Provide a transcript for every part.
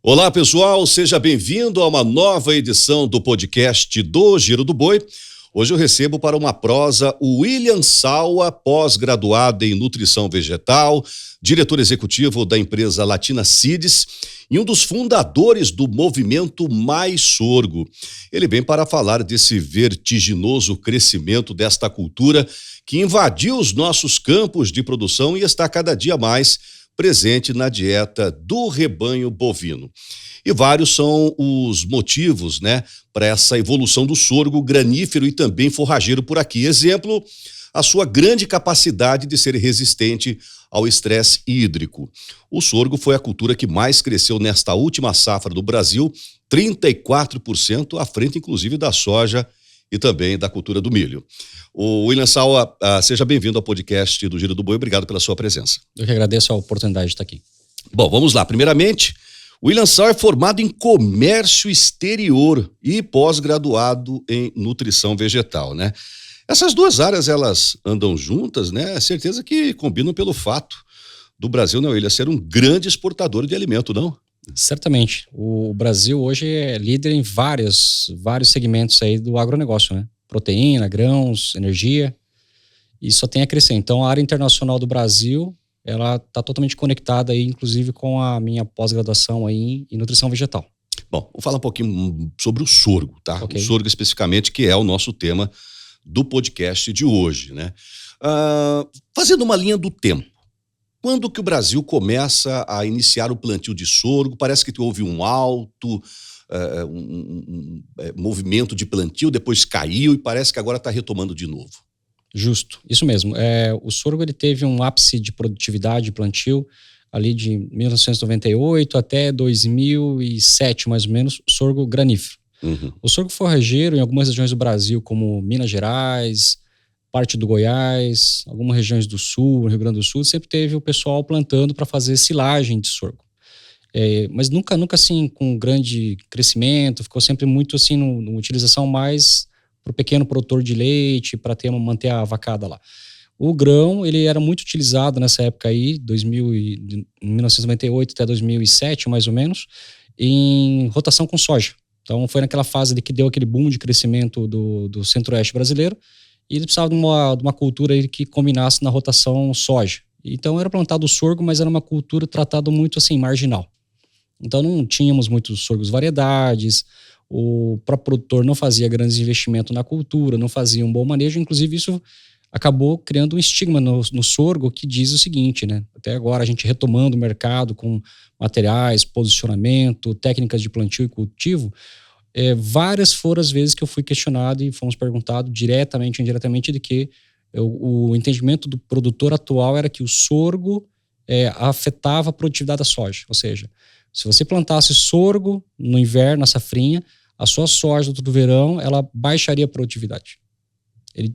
Olá, pessoal, seja bem-vindo a uma nova edição do podcast do Giro do Boi. Hoje eu recebo para uma prosa o William Sawa, pós-graduado em nutrição vegetal, diretor executivo da empresa Latina Seeds e um dos fundadores do movimento Mais Sorgo. Ele vem para falar desse vertiginoso crescimento desta cultura que invadiu os nossos campos de produção e está cada dia mais presente na dieta do rebanho bovino. E vários são os motivos, para essa evolução do sorgo granífero e também forrageiro por aqui. Exemplo, a sua grande capacidade de ser resistente ao estresse hídrico. O sorgo foi a cultura que mais cresceu nesta última safra do Brasil, 34% à frente, inclusive, da soja e também da cultura do milho. O William Sawa, seja bem-vindo ao podcast do Giro do Boi. Obrigado pela sua presença. Eu que agradeço a oportunidade de estar aqui. Bom, vamos lá. Primeiramente, o William Sawa é formado em comércio exterior e pós-graduado em nutrição vegetal, Essas duas áreas, elas andam juntas, É certeza que combinam pelo fato do Brasil, William, ser um grande exportador de alimento, não? Certamente. O Brasil hoje é líder em vários segmentos aí do agronegócio, Proteína, grãos, energia, e só tem a crescer. Então, a área internacional do Brasil, ela está totalmente conectada aí, inclusive com a minha pós-graduação aí em nutrição vegetal. Bom, vou falar um pouquinho sobre o sorgo, tá? Okay. O sorgo especificamente, que é o nosso tema do podcast de hoje, fazendo uma linha do tempo. Quando que o Brasil começa a iniciar o plantio de sorgo? Parece que houve um alto movimento de plantio, depois caiu e parece que agora está retomando de novo. Justo, isso mesmo. O sorgo ele teve um ápice de produtividade de plantio ali de 1998 até 2007, mais ou menos, sorgo granífero. Uhum. O sorgo forrageiro em algumas regiões do Brasil, como Minas Gerais, parte do Goiás, algumas regiões do Sul, Rio Grande do Sul, sempre teve o pessoal plantando para fazer silagem de sorgo. Mas nunca assim com grande crescimento, ficou sempre muito assim numa utilização mais para o pequeno produtor de leite, para manter a vacada lá. O grão, ele era muito utilizado nessa época aí, 1998 até 2007, mais ou menos, em rotação com soja. Então foi naquela fase de que deu aquele boom de crescimento do centro-oeste brasileiro, e ele precisava de uma cultura que combinasse na rotação soja. Então era plantado o sorgo, mas era uma cultura tratada muito assim, marginal. Então não tínhamos muitos sorgos variedades, o próprio produtor não fazia grandes investimentos na cultura, não fazia um bom manejo, inclusive isso acabou criando um estigma no sorgo que diz o seguinte, Até agora a gente retomando o mercado com materiais, posicionamento, técnicas de plantio e cultivo, várias foram as vezes que eu fui questionado e fomos perguntados diretamente ou indiretamente de que o entendimento do produtor atual era que o sorgo afetava a produtividade da soja. Ou seja, se você plantasse sorgo no inverno, na safrinha, a sua soja do verão, ela baixaria a produtividade.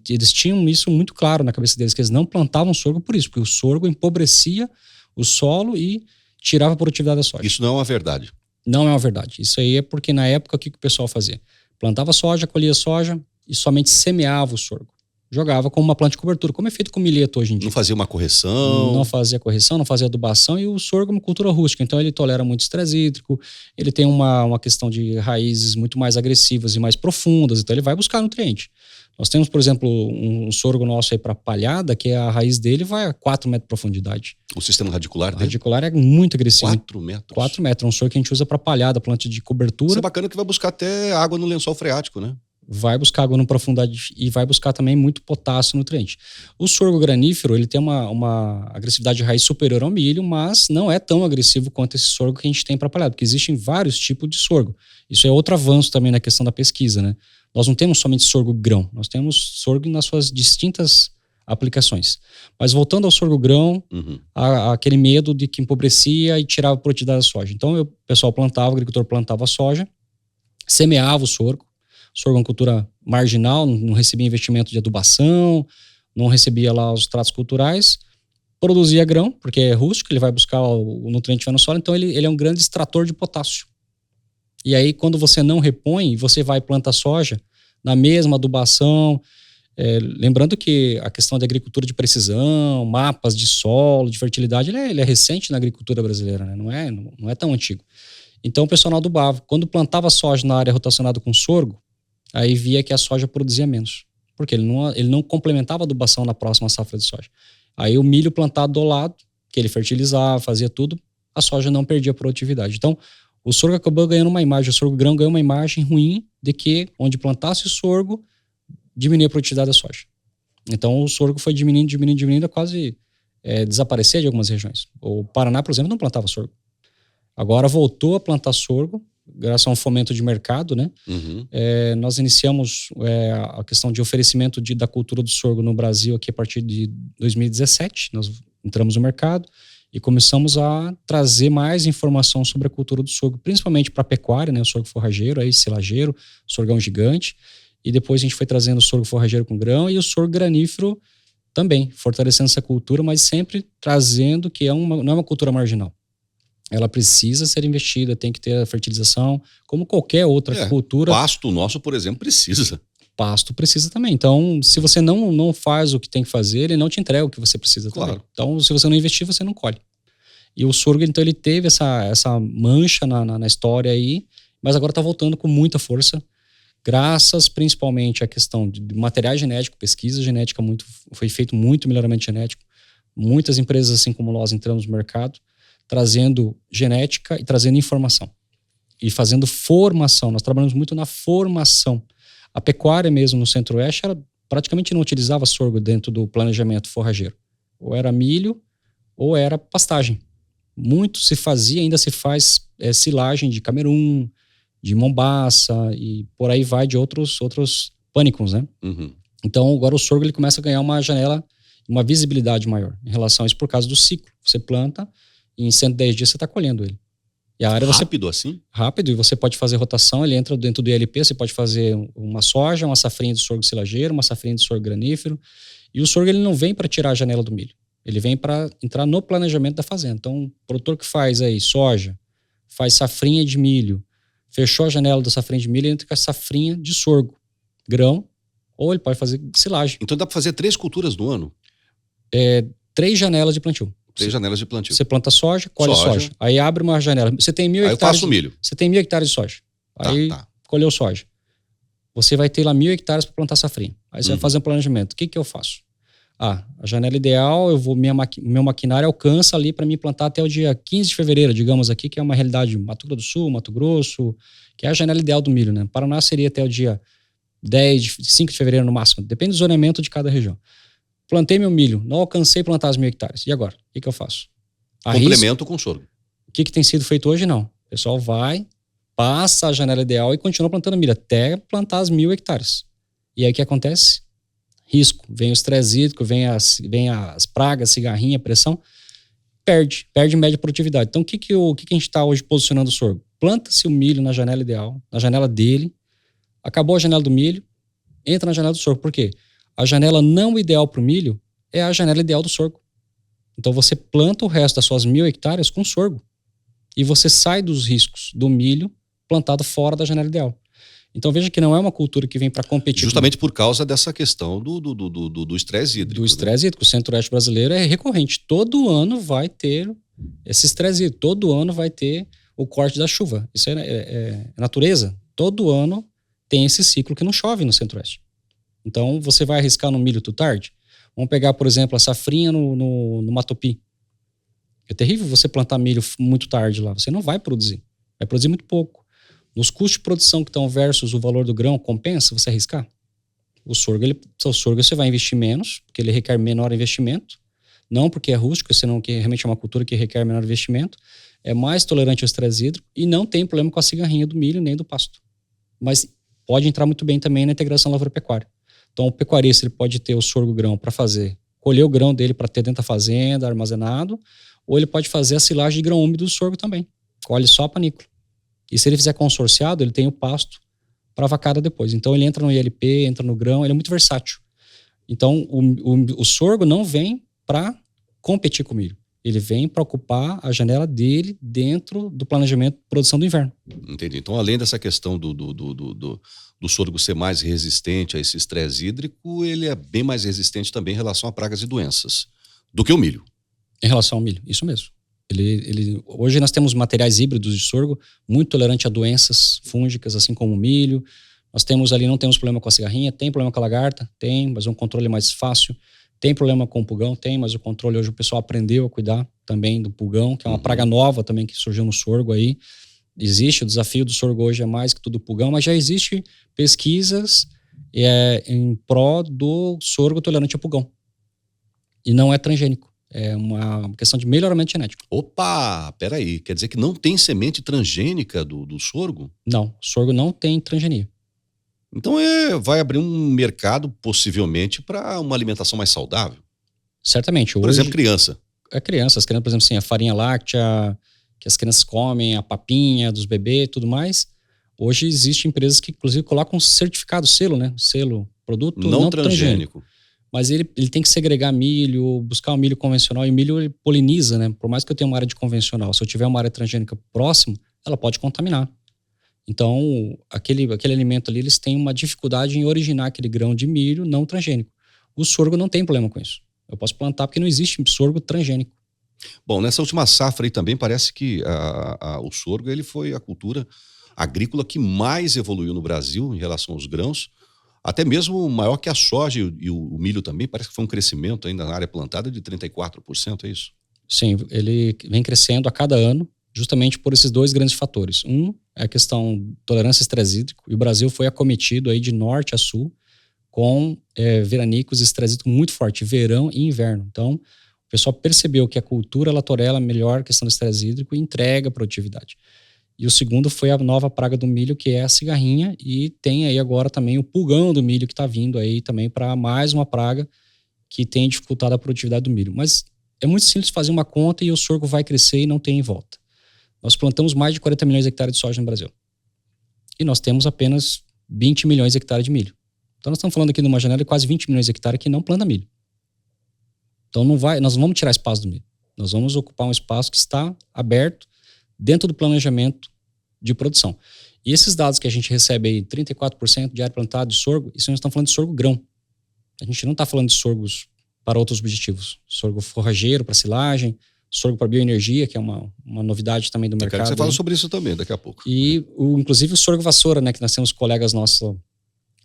Eles tinham isso muito claro na cabeça deles, que eles não plantavam sorgo por isso, porque o sorgo empobrecia o solo e tirava a produtividade da soja. Isso não é uma verdade. Não é uma verdade. Isso aí é porque na época o que o pessoal fazia? Plantava soja, colhia soja e somente semeava o sorgo. Jogava como uma planta de cobertura, como é feito com milheto hoje em dia. Não fazia uma correção? Não fazia correção, não fazia adubação, e o sorgo é uma cultura rústica, então ele tolera muito estresse hídrico, ele tem uma questão de raízes muito mais agressivas e mais profundas, então ele vai buscar nutriente. Nós temos, por exemplo, um sorgo nosso aí para palhada, que a raiz dele vai a 4 metros de profundidade. O sistema radicular dele? O radicular é muito agressivo. 4 metros? 4 metros, é um sorgo que a gente usa para palhada, planta de cobertura. Isso é bacana que vai buscar até água no lençol freático, Vai buscar água na profundidade e vai buscar também muito potássio e nutriente. O sorgo granífero, ele tem uma agressividade de raiz superior ao milho, mas não é tão agressivo quanto esse sorgo que a gente tem para palhada, porque existem vários tipos de sorgo. Isso é outro avanço também na questão da pesquisa, Nós não temos somente sorgo grão, nós temos sorgo nas suas distintas aplicações. Mas voltando ao sorgo grão, aquele medo de que empobrecia e tirava a produtividade da soja. Então o pessoal plantava, o agricultor plantava soja, semeava o sorgo. O sorgo é uma cultura marginal, não recebia investimento de adubação, não recebia lá os tratos culturais, produzia grão, porque é rústico, ele vai buscar o nutriente que vai no solo, então ele é um grande extrator de potássio. E aí, quando você não repõe, você vai e planta soja na mesma adubação, lembrando que a questão da agricultura de precisão, mapas de solo, de fertilidade, ele é recente na agricultura brasileira, Não é tão antigo. Então o pessoal não adubava. Quando plantava soja na área rotacionada com sorgo, aí via que a soja produzia menos. Porque ele não complementava a adubação na próxima safra de soja. Aí o milho plantado do lado, que ele fertilizava, fazia tudo, a soja não perdia produtividade. Então o sorgo acabou ganhando uma imagem, o sorgo grão ganhou uma imagem ruim de que onde plantasse o sorgo, diminuía a produtividade da soja. Então o sorgo foi diminuindo, a quase desaparecer de algumas regiões. O Paraná, por exemplo, não plantava sorgo. Agora voltou a plantar sorgo, graças a um fomento de mercado, né? Uhum. Nós iniciamos a questão de oferecimento da cultura do sorgo no Brasil aqui a partir de 2017. Nós entramos no mercado e começamos a trazer mais informação sobre a cultura do sorgo, principalmente para a pecuária, né? O sorgo forrageiro, aí silageiro, sorgão gigante. E depois a gente foi trazendo o sorgo forrageiro com grão e o sorgo granífero também, fortalecendo essa cultura, mas sempre trazendo que não é uma cultura marginal. Ela precisa ser investida, tem que ter a fertilização, como qualquer outra cultura. Pasto nosso, por exemplo, precisa. Pasto precisa também. Então, se você não faz o que tem que fazer, ele não te entrega o que você precisa também. Então, se você não investir, você não colhe. E o sorgo, então, ele teve essa mancha na história aí, mas agora está voltando com muita força, graças principalmente à questão de material genético, pesquisa genética, foi feito muito melhoramento genético. Muitas empresas, assim como nós, entramos no mercado, trazendo genética e trazendo informação. E fazendo formação. Nós trabalhamos muito na formação. A pecuária mesmo no Centro-Oeste praticamente não utilizava sorgo dentro do planejamento forrageiro. Ou era milho, ou era pastagem. Muito se fazia, ainda se faz silagem de Camerun, de Mombaça e por aí vai de outros pânicos, né? Uhum. Então agora o sorgo ele começa a ganhar uma janela, uma visibilidade maior em relação a isso por causa do ciclo. Você planta e em 110 dias você está colhendo ele. E a área rápido assim? Rápido, e você pode fazer rotação, ele entra dentro do ILP, você pode fazer uma soja, uma safrinha de sorgo silageiro, uma safrinha de sorgo granífero. E o sorgo ele não vem para tirar a janela do milho, ele vem para entrar no planejamento da fazenda. Então o produtor que faz aí soja, faz safrinha de milho, fechou a janela da safrinha de milho, ele entra com a safrinha de sorgo, grão, ou ele pode fazer silagem. Então dá para fazer 3 culturas no ano? 3 janelas de plantio. 3 janelas de plantio. Você planta soja, colhe soja. Aí abre uma janela. Você tem 1.000 hectares. Aí eu faço milho. Você tem 1.000 hectares de soja. Aí colheu soja. Você vai ter lá 1.000 hectares para plantar safrinha. Aí você vai fazer um planejamento. O que eu faço? A janela ideal, meu maquinário alcança ali para mim plantar até o dia 15 de fevereiro, digamos aqui, que é uma realidade Mato Grosso do Sul, Mato Grosso, que é a janela ideal do milho, né? Paraná seria até o dia 5 de fevereiro no máximo. Depende do zoneamento de cada região. Plantei meu milho, não alcancei plantar os 1.000 hectares. E agora? O que eu faço? Complemento com sorgo. O que tem sido feito hoje? Não. O pessoal vai, passa a janela ideal e continua plantando milho até plantar os 1.000 hectares. E aí o que acontece? Risco. Vem o estresse hídrico, vem as pragas, cigarrinha, pressão. Perde média produtividade. Então o que a gente está hoje posicionando o sorgo? Planta-se o milho na janela ideal, na janela dele. Acabou a janela do milho, entra na janela do sorgo. Por quê? A janela não ideal para o milho é a janela ideal do sorgo. Então você planta o resto das suas 1.000 hectares com sorgo. E você sai dos riscos do milho plantado fora da janela ideal. Então veja que não é uma cultura que vem para competir. Justamente por causa dessa questão do estresse hídrico. Do estresse hídrico. O Centro-Oeste brasileiro é recorrente. Todo ano vai ter esse estresse hídrico. Todo ano vai ter o corte da chuva. Isso é natureza. Todo ano tem esse ciclo que não chove no Centro-Oeste. Então, você vai arriscar no milho tarde? Vamos pegar, por exemplo, a safrinha no Matopi. É terrível você plantar milho muito tarde lá. Você não vai produzir. Vai produzir muito pouco. Nos custos de produção que estão versus o valor do grão, compensa você arriscar? O sorgo você vai investir menos, porque ele requer menor investimento. Não porque é rústico, senão que realmente é uma cultura que requer menor investimento. É mais tolerante ao estresse hídrico e não tem problema com a cigarrinha do milho nem do pasto. Mas pode entrar muito bem também na integração lavoura-pecuária. Então, o pecuarista ele pode ter o sorgo-grão para colher o grão dele para ter dentro da fazenda, armazenado, ou ele pode fazer a silagem de grão úmido do sorgo também. Colhe só a panícula. E se ele fizer consorciado, ele tem o pasto para a vacada depois. Então, ele entra no ILP, entra no grão, ele é muito versátil. Então, o sorgo não vem para competir com o milho. Ele vem para ocupar a janela dele dentro do planejamento de produção do inverno. Entendi. Então, além dessa questão do sorgo ser mais resistente a esse estresse hídrico, ele é bem mais resistente também em relação a pragas e doenças do que o milho. Em relação ao milho, isso mesmo. Hoje nós temos materiais híbridos de sorgo muito tolerante a doenças fúngicas, assim como o milho. Nós temos ali, não temos problema com a cigarrinha, tem problema com a lagarta? Tem, mas um controle mais fácil. Tem problema com o pulgão? Tem, mas o controle hoje o pessoal aprendeu a cuidar também do pulgão, que é uma praga nova também que surgiu no sorgo aí. Existe, o desafio do sorgo hoje é mais que tudo pulgão, mas já existe pesquisas em pró do sorgo tolerante a pulgão. E não é transgênico. É uma questão de melhoramento genético. Opa, peraí. Quer dizer que não tem semente transgênica do sorgo? Não, o sorgo não tem transgenia. Então vai abrir um mercado possivelmente para uma alimentação mais saudável. Certamente. Por hoje, exemplo, criança. As crianças, por exemplo, assim, a farinha láctea, que as crianças comem, a papinha dos bebês e tudo mais. Hoje existem empresas que, inclusive, colocam um certificado, selo, né? Selo, produto não transgênico. Mas ele tem que segregar milho, buscar um milho convencional. E o milho ele poliniza, né? Por mais que eu tenha uma área de convencional, se eu tiver uma área transgênica próxima, ela pode contaminar. Então, aquele alimento ali, eles têm uma dificuldade em originar aquele grão de milho não transgênico. O sorgo não tem problema com isso. Eu posso plantar porque não existe sorgo transgênico. Bom, nessa última safra aí também parece que o sorgo ele foi a cultura agrícola que mais evoluiu no Brasil em relação aos grãos, até mesmo maior que a soja e o milho também. Parece que foi um crescimento ainda na área plantada de 34%, é isso? Sim, ele vem crescendo a cada ano, justamente por esses dois grandes fatores. Um é a questão tolerância a estresse hídrico, e o Brasil foi acometido aí de norte a sul com veranicos e estresse hídrico muito forte, verão e inverno. Então, o pessoal percebeu que a cultura ela tolera melhor a questão do estresse hídrico e entrega produtividade. E o segundo foi a nova praga do milho, que é a cigarrinha, e tem aí agora também o pulgão do milho que está vindo aí também para mais uma praga que tem dificultado a produtividade do milho. Mas é muito simples fazer uma conta e o sorgo vai crescer e não tem em volta. Nós plantamos mais de 40 milhões de hectares de soja no Brasil. E nós temos apenas 20 milhões de hectares de milho. Então nós estamos falando aqui de uma janela de quase 20 milhões de hectares que não planta milho. Então nós não vamos tirar espaço do milho. Nós vamos ocupar um espaço que está aberto dentro do planejamento de produção. E esses dados que a gente recebe aí, 34% de área plantada de sorgo, isso nós estamos falando de sorgo grão. A gente não está falando de sorgos para outros objetivos. Sorgo forrageiro para silagem, sorgo para bioenergia, que é uma novidade também do mercado. Eu quero que você fale sobre isso também daqui a pouco. E inclusive o sorgo vassoura, né, que nós temos colegas nossos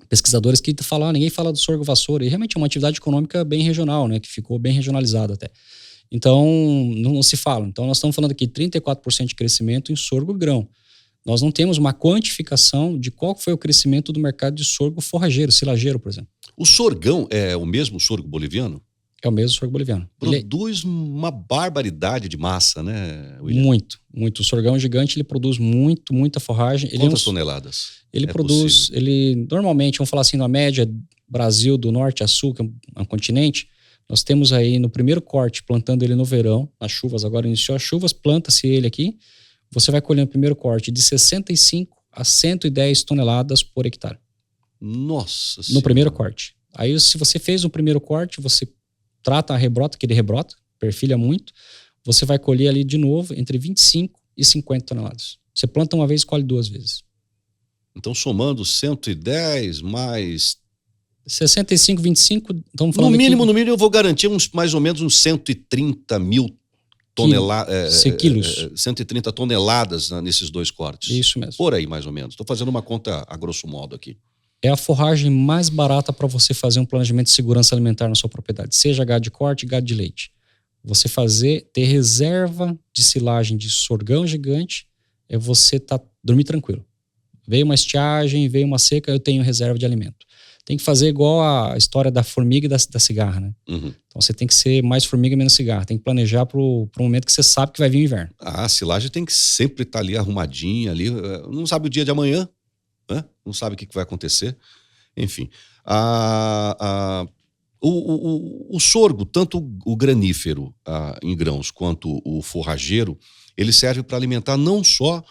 pesquisadores que falam, ninguém fala do sorgo vassoura, e realmente é uma atividade econômica bem regional, né, que ficou bem regionalizada até. Então, não se fala. Então, nós estamos falando aqui de 34% de crescimento em sorgo grão. Nós não temos uma quantificação de qual foi o crescimento do mercado de sorgo forrageiro, silageiro, por exemplo. O sorgão é o mesmo sorgo boliviano? É o mesmo sorgo boliviano. Produz uma barbaridade de massa, né, William? Muito, muito. O sorgão gigante, ele produz muita forragem. Quantas toneladas? Ele produz, normalmente, vamos falar assim, na média, Brasil do norte a sul, que é um continente, nós temos aí no primeiro corte, plantando ele no verão, nas chuvas, agora iniciou as chuvas, planta-se ele aqui, você vai colher no primeiro corte de 65 a 110 toneladas por hectare. Nossa Senhora. No primeiro corte. Aí, se você fez o primeiro corte, você trata a rebrota, que ele rebrota, perfilha muito, você vai colher ali de novo entre 25 e 50 toneladas. Você planta uma vez e colhe duas vezes. Então, somando 110 mais 65, 25, estamos falando no mínimo eu vou garantir mais ou menos uns 130 mil quilos. 130 toneladas nesses dois cortes. Isso mesmo. Por aí, mais ou menos. Estou fazendo uma conta a grosso modo aqui. É a forragem mais barata para você fazer um planejamento de segurança alimentar na sua propriedade, seja gado de corte, gado de leite. Você ter reserva de silagem de sorgão gigante, é você dormir tranquilo. Veio uma estiagem, veio uma seca, eu tenho reserva de alimento. Tem que fazer igual a história da formiga e da cigarra, né? Uhum. Então você tem que ser mais formiga e menos cigarra. Tem que planejar para o momento que você sabe que vai vir o inverno. A silagem tem que sempre estar ali arrumadinha, ali. Não sabe o dia de amanhã, né? Não sabe o que vai acontecer. Enfim. O sorgo, tanto o granífero em grãos quanto o forrageiro, ele serve para alimentar não só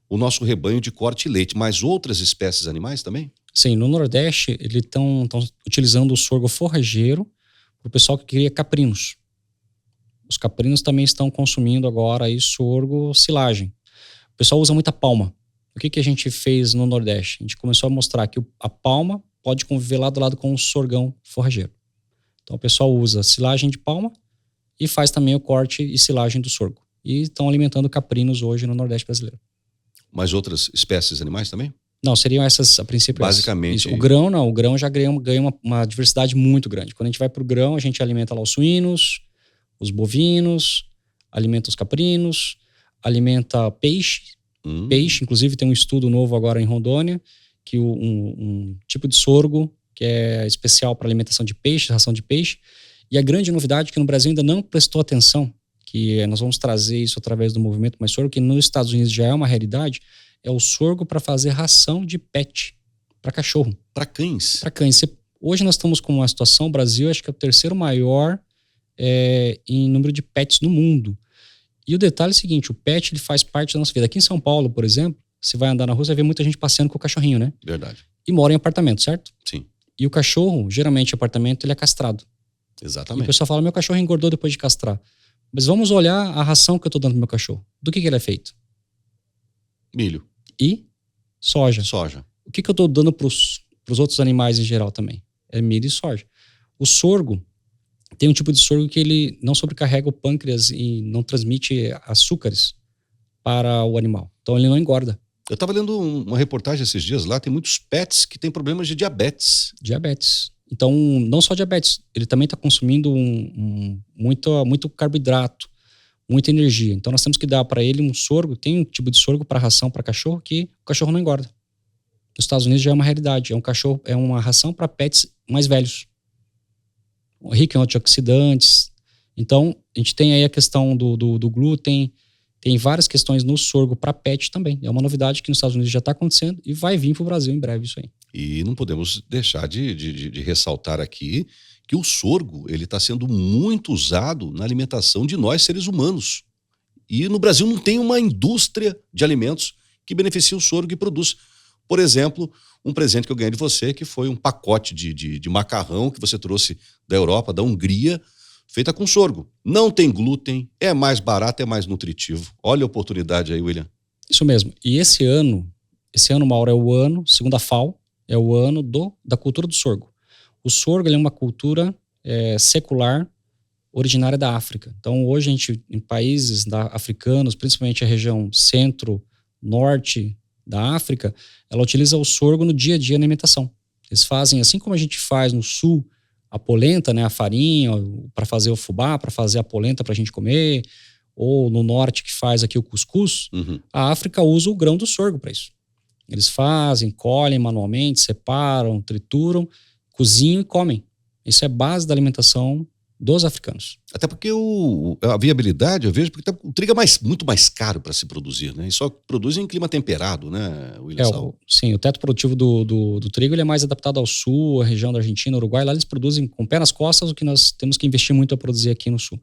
o nosso rebanho de corte e leite, mas outras espécies animais também? Sim, no Nordeste, eles estão utilizando o sorgo forrageiro para o pessoal que cria caprinos. Os caprinos também estão consumindo agora aí sorgo silagem. O pessoal usa muita palma. O que a gente fez no Nordeste? A gente começou a mostrar que a palma pode conviver lado a lado com o sorgão forrageiro. Então o pessoal usa silagem de palma e faz também o corte e silagem do sorgo. e estão alimentando caprinos hoje no Nordeste brasileiro. Mas outras espécies animais também? Não, seriam essas a princípio. Basicamente. Isso. O grão não, o grão já ganha uma diversidade muito grande. Quando a gente vai para o grão, a gente alimenta lá os suínos, os bovinos, alimenta os caprinos, alimenta peixe. Peixe, inclusive tem um estudo novo agora em Rondônia, que um tipo de sorgo que é especial para alimentação de peixe, ração de peixe. E a grande novidade que no Brasil ainda não prestou atenção, que nós vamos trazer isso através do movimento Mais Sorgo, que nos Estados Unidos já é uma realidade, é o sorgo para fazer ração de pet, para cachorro. Para cães? Para cães. Hoje nós estamos com uma situação, o Brasil acho que é o terceiro maior em número de pets no mundo. E o detalhe é o seguinte, o pet ele faz parte da nossa vida. Aqui em São Paulo, por exemplo, você vai andar na rua, você vai ver muita gente passeando com o cachorrinho, né? Verdade. E mora em apartamento, certo? Sim. E o cachorro, geralmente em apartamento, ele é castrado. Exatamente. E o pessoal fala, meu cachorro engordou depois de castrar. Mas vamos olhar a ração que eu estou dando pro meu cachorro. Do que ele é feito? Milho. E soja. Soja. O que eu estou dando pros outros animais em geral também? É milho e soja. O sorgo, tem um tipo de sorgo que ele não sobrecarrega o pâncreas e não transmite açúcares para o animal. Então ele não engorda. Eu estava lendo uma reportagem esses dias lá, tem muitos pets que têm problemas de diabetes. Diabetes. Então, não só diabetes, ele também está consumindo muito carboidrato, muita energia. Então, nós temos que dar para ele um sorgo, tem um tipo de sorgo para ração para cachorro que o cachorro não engorda. Nos Estados Unidos já é uma realidade, é uma ração para pets mais velhos, rico em antioxidantes. Então, a gente tem aí a questão do glúten, tem várias questões no sorgo para pet também. É uma novidade que nos Estados Unidos já está acontecendo e vai vir para o Brasil em breve isso aí. E não podemos deixar de ressaltar aqui que o sorgo ele está sendo muito usado na alimentação de nós, seres humanos. E no Brasil não tem uma indústria de alimentos que beneficie o sorgo e produz. Por exemplo, um presente que eu ganhei de você, que foi um pacote de macarrão que você trouxe da Europa, da Hungria, feita com sorgo. Não tem glúten, é mais barato, é mais nutritivo. Olha a oportunidade aí, William. Isso mesmo. E esse ano, Mauro, é o ano, segundo a FAO, é o ano da cultura do sorgo. O sorgo ele é uma cultura secular originária da África. Então, hoje, a gente, em países africanos, principalmente a região centro-norte da África, ela utiliza o sorgo no dia a dia na alimentação. Eles fazem, assim como a gente faz no sul, a polenta, né, a farinha, para fazer o fubá, para fazer a polenta para a gente comer, ou no norte que faz aqui o cuscuz, a África usa o grão do sorgo para isso. Eles fazem, colhem manualmente, separam, trituram, cozinham e comem. Isso é base da alimentação dos africanos. Até porque a viabilidade, eu vejo, porque o trigo é muito mais caro para se produzir, né? E só produz em clima temperado, né, William? Sim, o teto produtivo do trigo ele é mais adaptado ao sul, a região da Argentina, Uruguai. Lá eles produzem com pé nas costas o que nós temos que investir muito a produzir aqui no sul.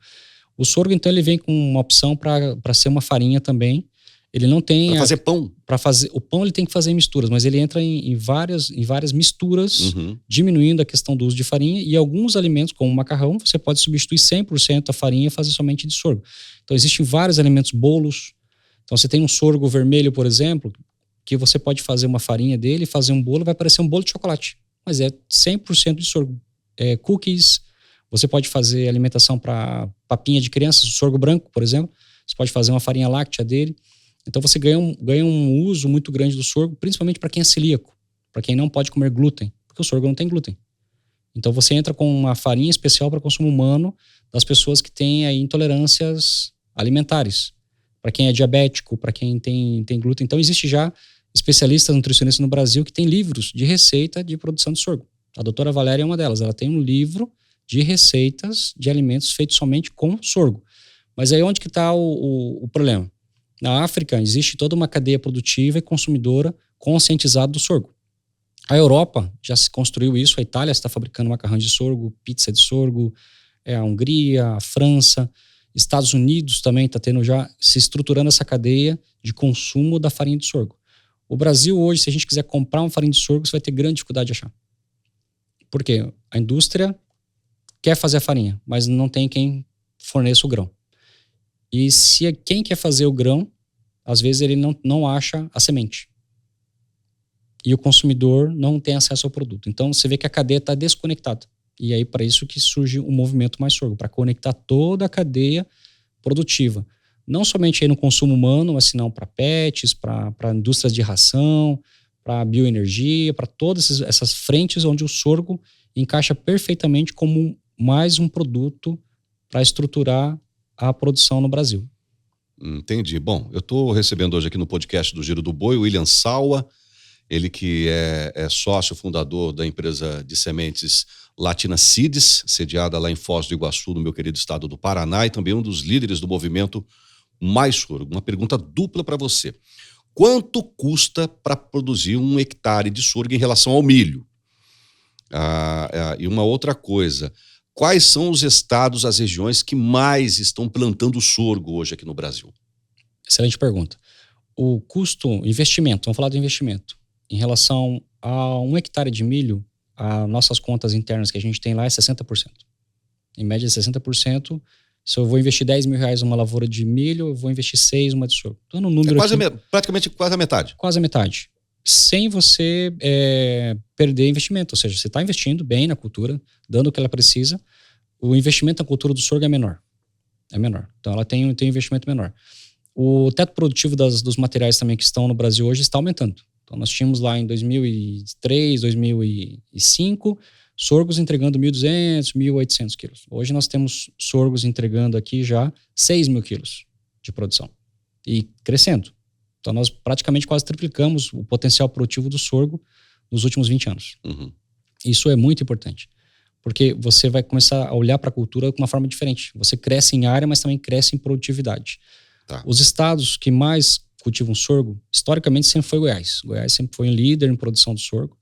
O sorgo, então, ele vem com uma opção para ser uma farinha também. Ele não tem... Para fazer pão. O pão ele tem que fazer em misturas, mas ele entra em várias misturas, diminuindo a questão do uso de farinha, e alguns alimentos, como o macarrão, você pode substituir 100% a farinha e fazer somente de sorgo. Então existem vários alimentos, bolos. Então você tem um sorgo vermelho, por exemplo, que você pode fazer uma farinha dele, fazer um bolo, vai parecer um bolo de chocolate, mas é 100% de sorgo. Cookies, você pode fazer alimentação para papinha de crianças, sorgo branco, por exemplo, você pode fazer uma farinha láctea dele. Então você ganha um uso muito grande do sorgo, principalmente para quem é celíaco, para quem não pode comer glúten, porque o sorgo não tem glúten. Então você entra com uma farinha especial para consumo humano das pessoas que têm aí intolerâncias alimentares, para quem é diabético, para quem tem glúten. Então existe já especialistas nutricionistas no Brasil que têm livros de receita de produção de sorgo. A doutora Valéria é uma delas, ela tem um livro de receitas de alimentos feitos somente com sorgo. Mas aí onde que está o problema? Na África existe toda uma cadeia produtiva e consumidora conscientizada do sorgo. A Europa já se construiu isso, a Itália está fabricando macarrão de sorgo, pizza de sorgo, a Hungria, a França, Estados Unidos também está tendo já se estruturando essa cadeia de consumo da farinha de sorgo. O Brasil hoje, se a gente quiser comprar uma farinha de sorgo, você vai ter grande dificuldade de achar. Por quê? A indústria quer fazer a farinha, mas não tem quem forneça o grão. E se quem quer fazer o grão, às vezes ele não acha a semente. E o consumidor não tem acesso ao produto. Então você vê que a cadeia está desconectada. E aí para isso que surge o movimento Mais Sorgo, para conectar toda a cadeia produtiva. não somente aí no consumo humano, mas senão para pets, para indústrias de ração, para bioenergia, para todas essas frentes onde o sorgo encaixa perfeitamente como mais um produto para estruturar a produção no Brasil. Entendi. Bom, eu estou recebendo hoje aqui no podcast do Giro do Boi o William Salwa, ele que é sócio fundador da empresa de sementes Latina Seeds, sediada lá em Foz do Iguaçu, no meu querido estado do Paraná, e também um dos líderes do movimento Mais Sorgo. Uma pergunta dupla para você. Quanto custa para produzir 1 hectare de sorgo em relação ao milho? E uma outra coisa, quais são os estados, as regiões que mais estão plantando sorgo hoje aqui no Brasil? Excelente pergunta. O custo, investimento, vamos falar do investimento. Em relação a 1 hectare de milho, as nossas contas internas que a gente tem lá é 60%. Em média, 60%. Se eu vou investir R$10 mil numa lavoura de milho, eu vou investir 6 numa de sorgo. Então, no número praticamente quase a metade. Quase a metade. Sem você perder investimento. Ou seja, você está investindo bem na cultura, dando o que ela precisa. O investimento na cultura do sorgo é menor. É menor. Então, ela tem um investimento menor. O teto produtivo dos materiais também que estão no Brasil hoje está aumentando. Então, nós tínhamos lá em 2003, 2005, sorgos entregando 1.200, 1.800 quilos. Hoje nós temos sorgos entregando aqui já 6 mil quilos de produção. E crescendo. Então, nós praticamente quase triplicamos o potencial produtivo do sorgo nos últimos 20 anos. Uhum. Isso é muito importante. Porque você vai começar a olhar para a cultura de uma forma diferente. Você cresce em área, mas também cresce em produtividade. Tá. Os estados que mais cultivam sorgo, historicamente sempre foi Goiás. Goiás sempre foi um líder em produção de sorgo.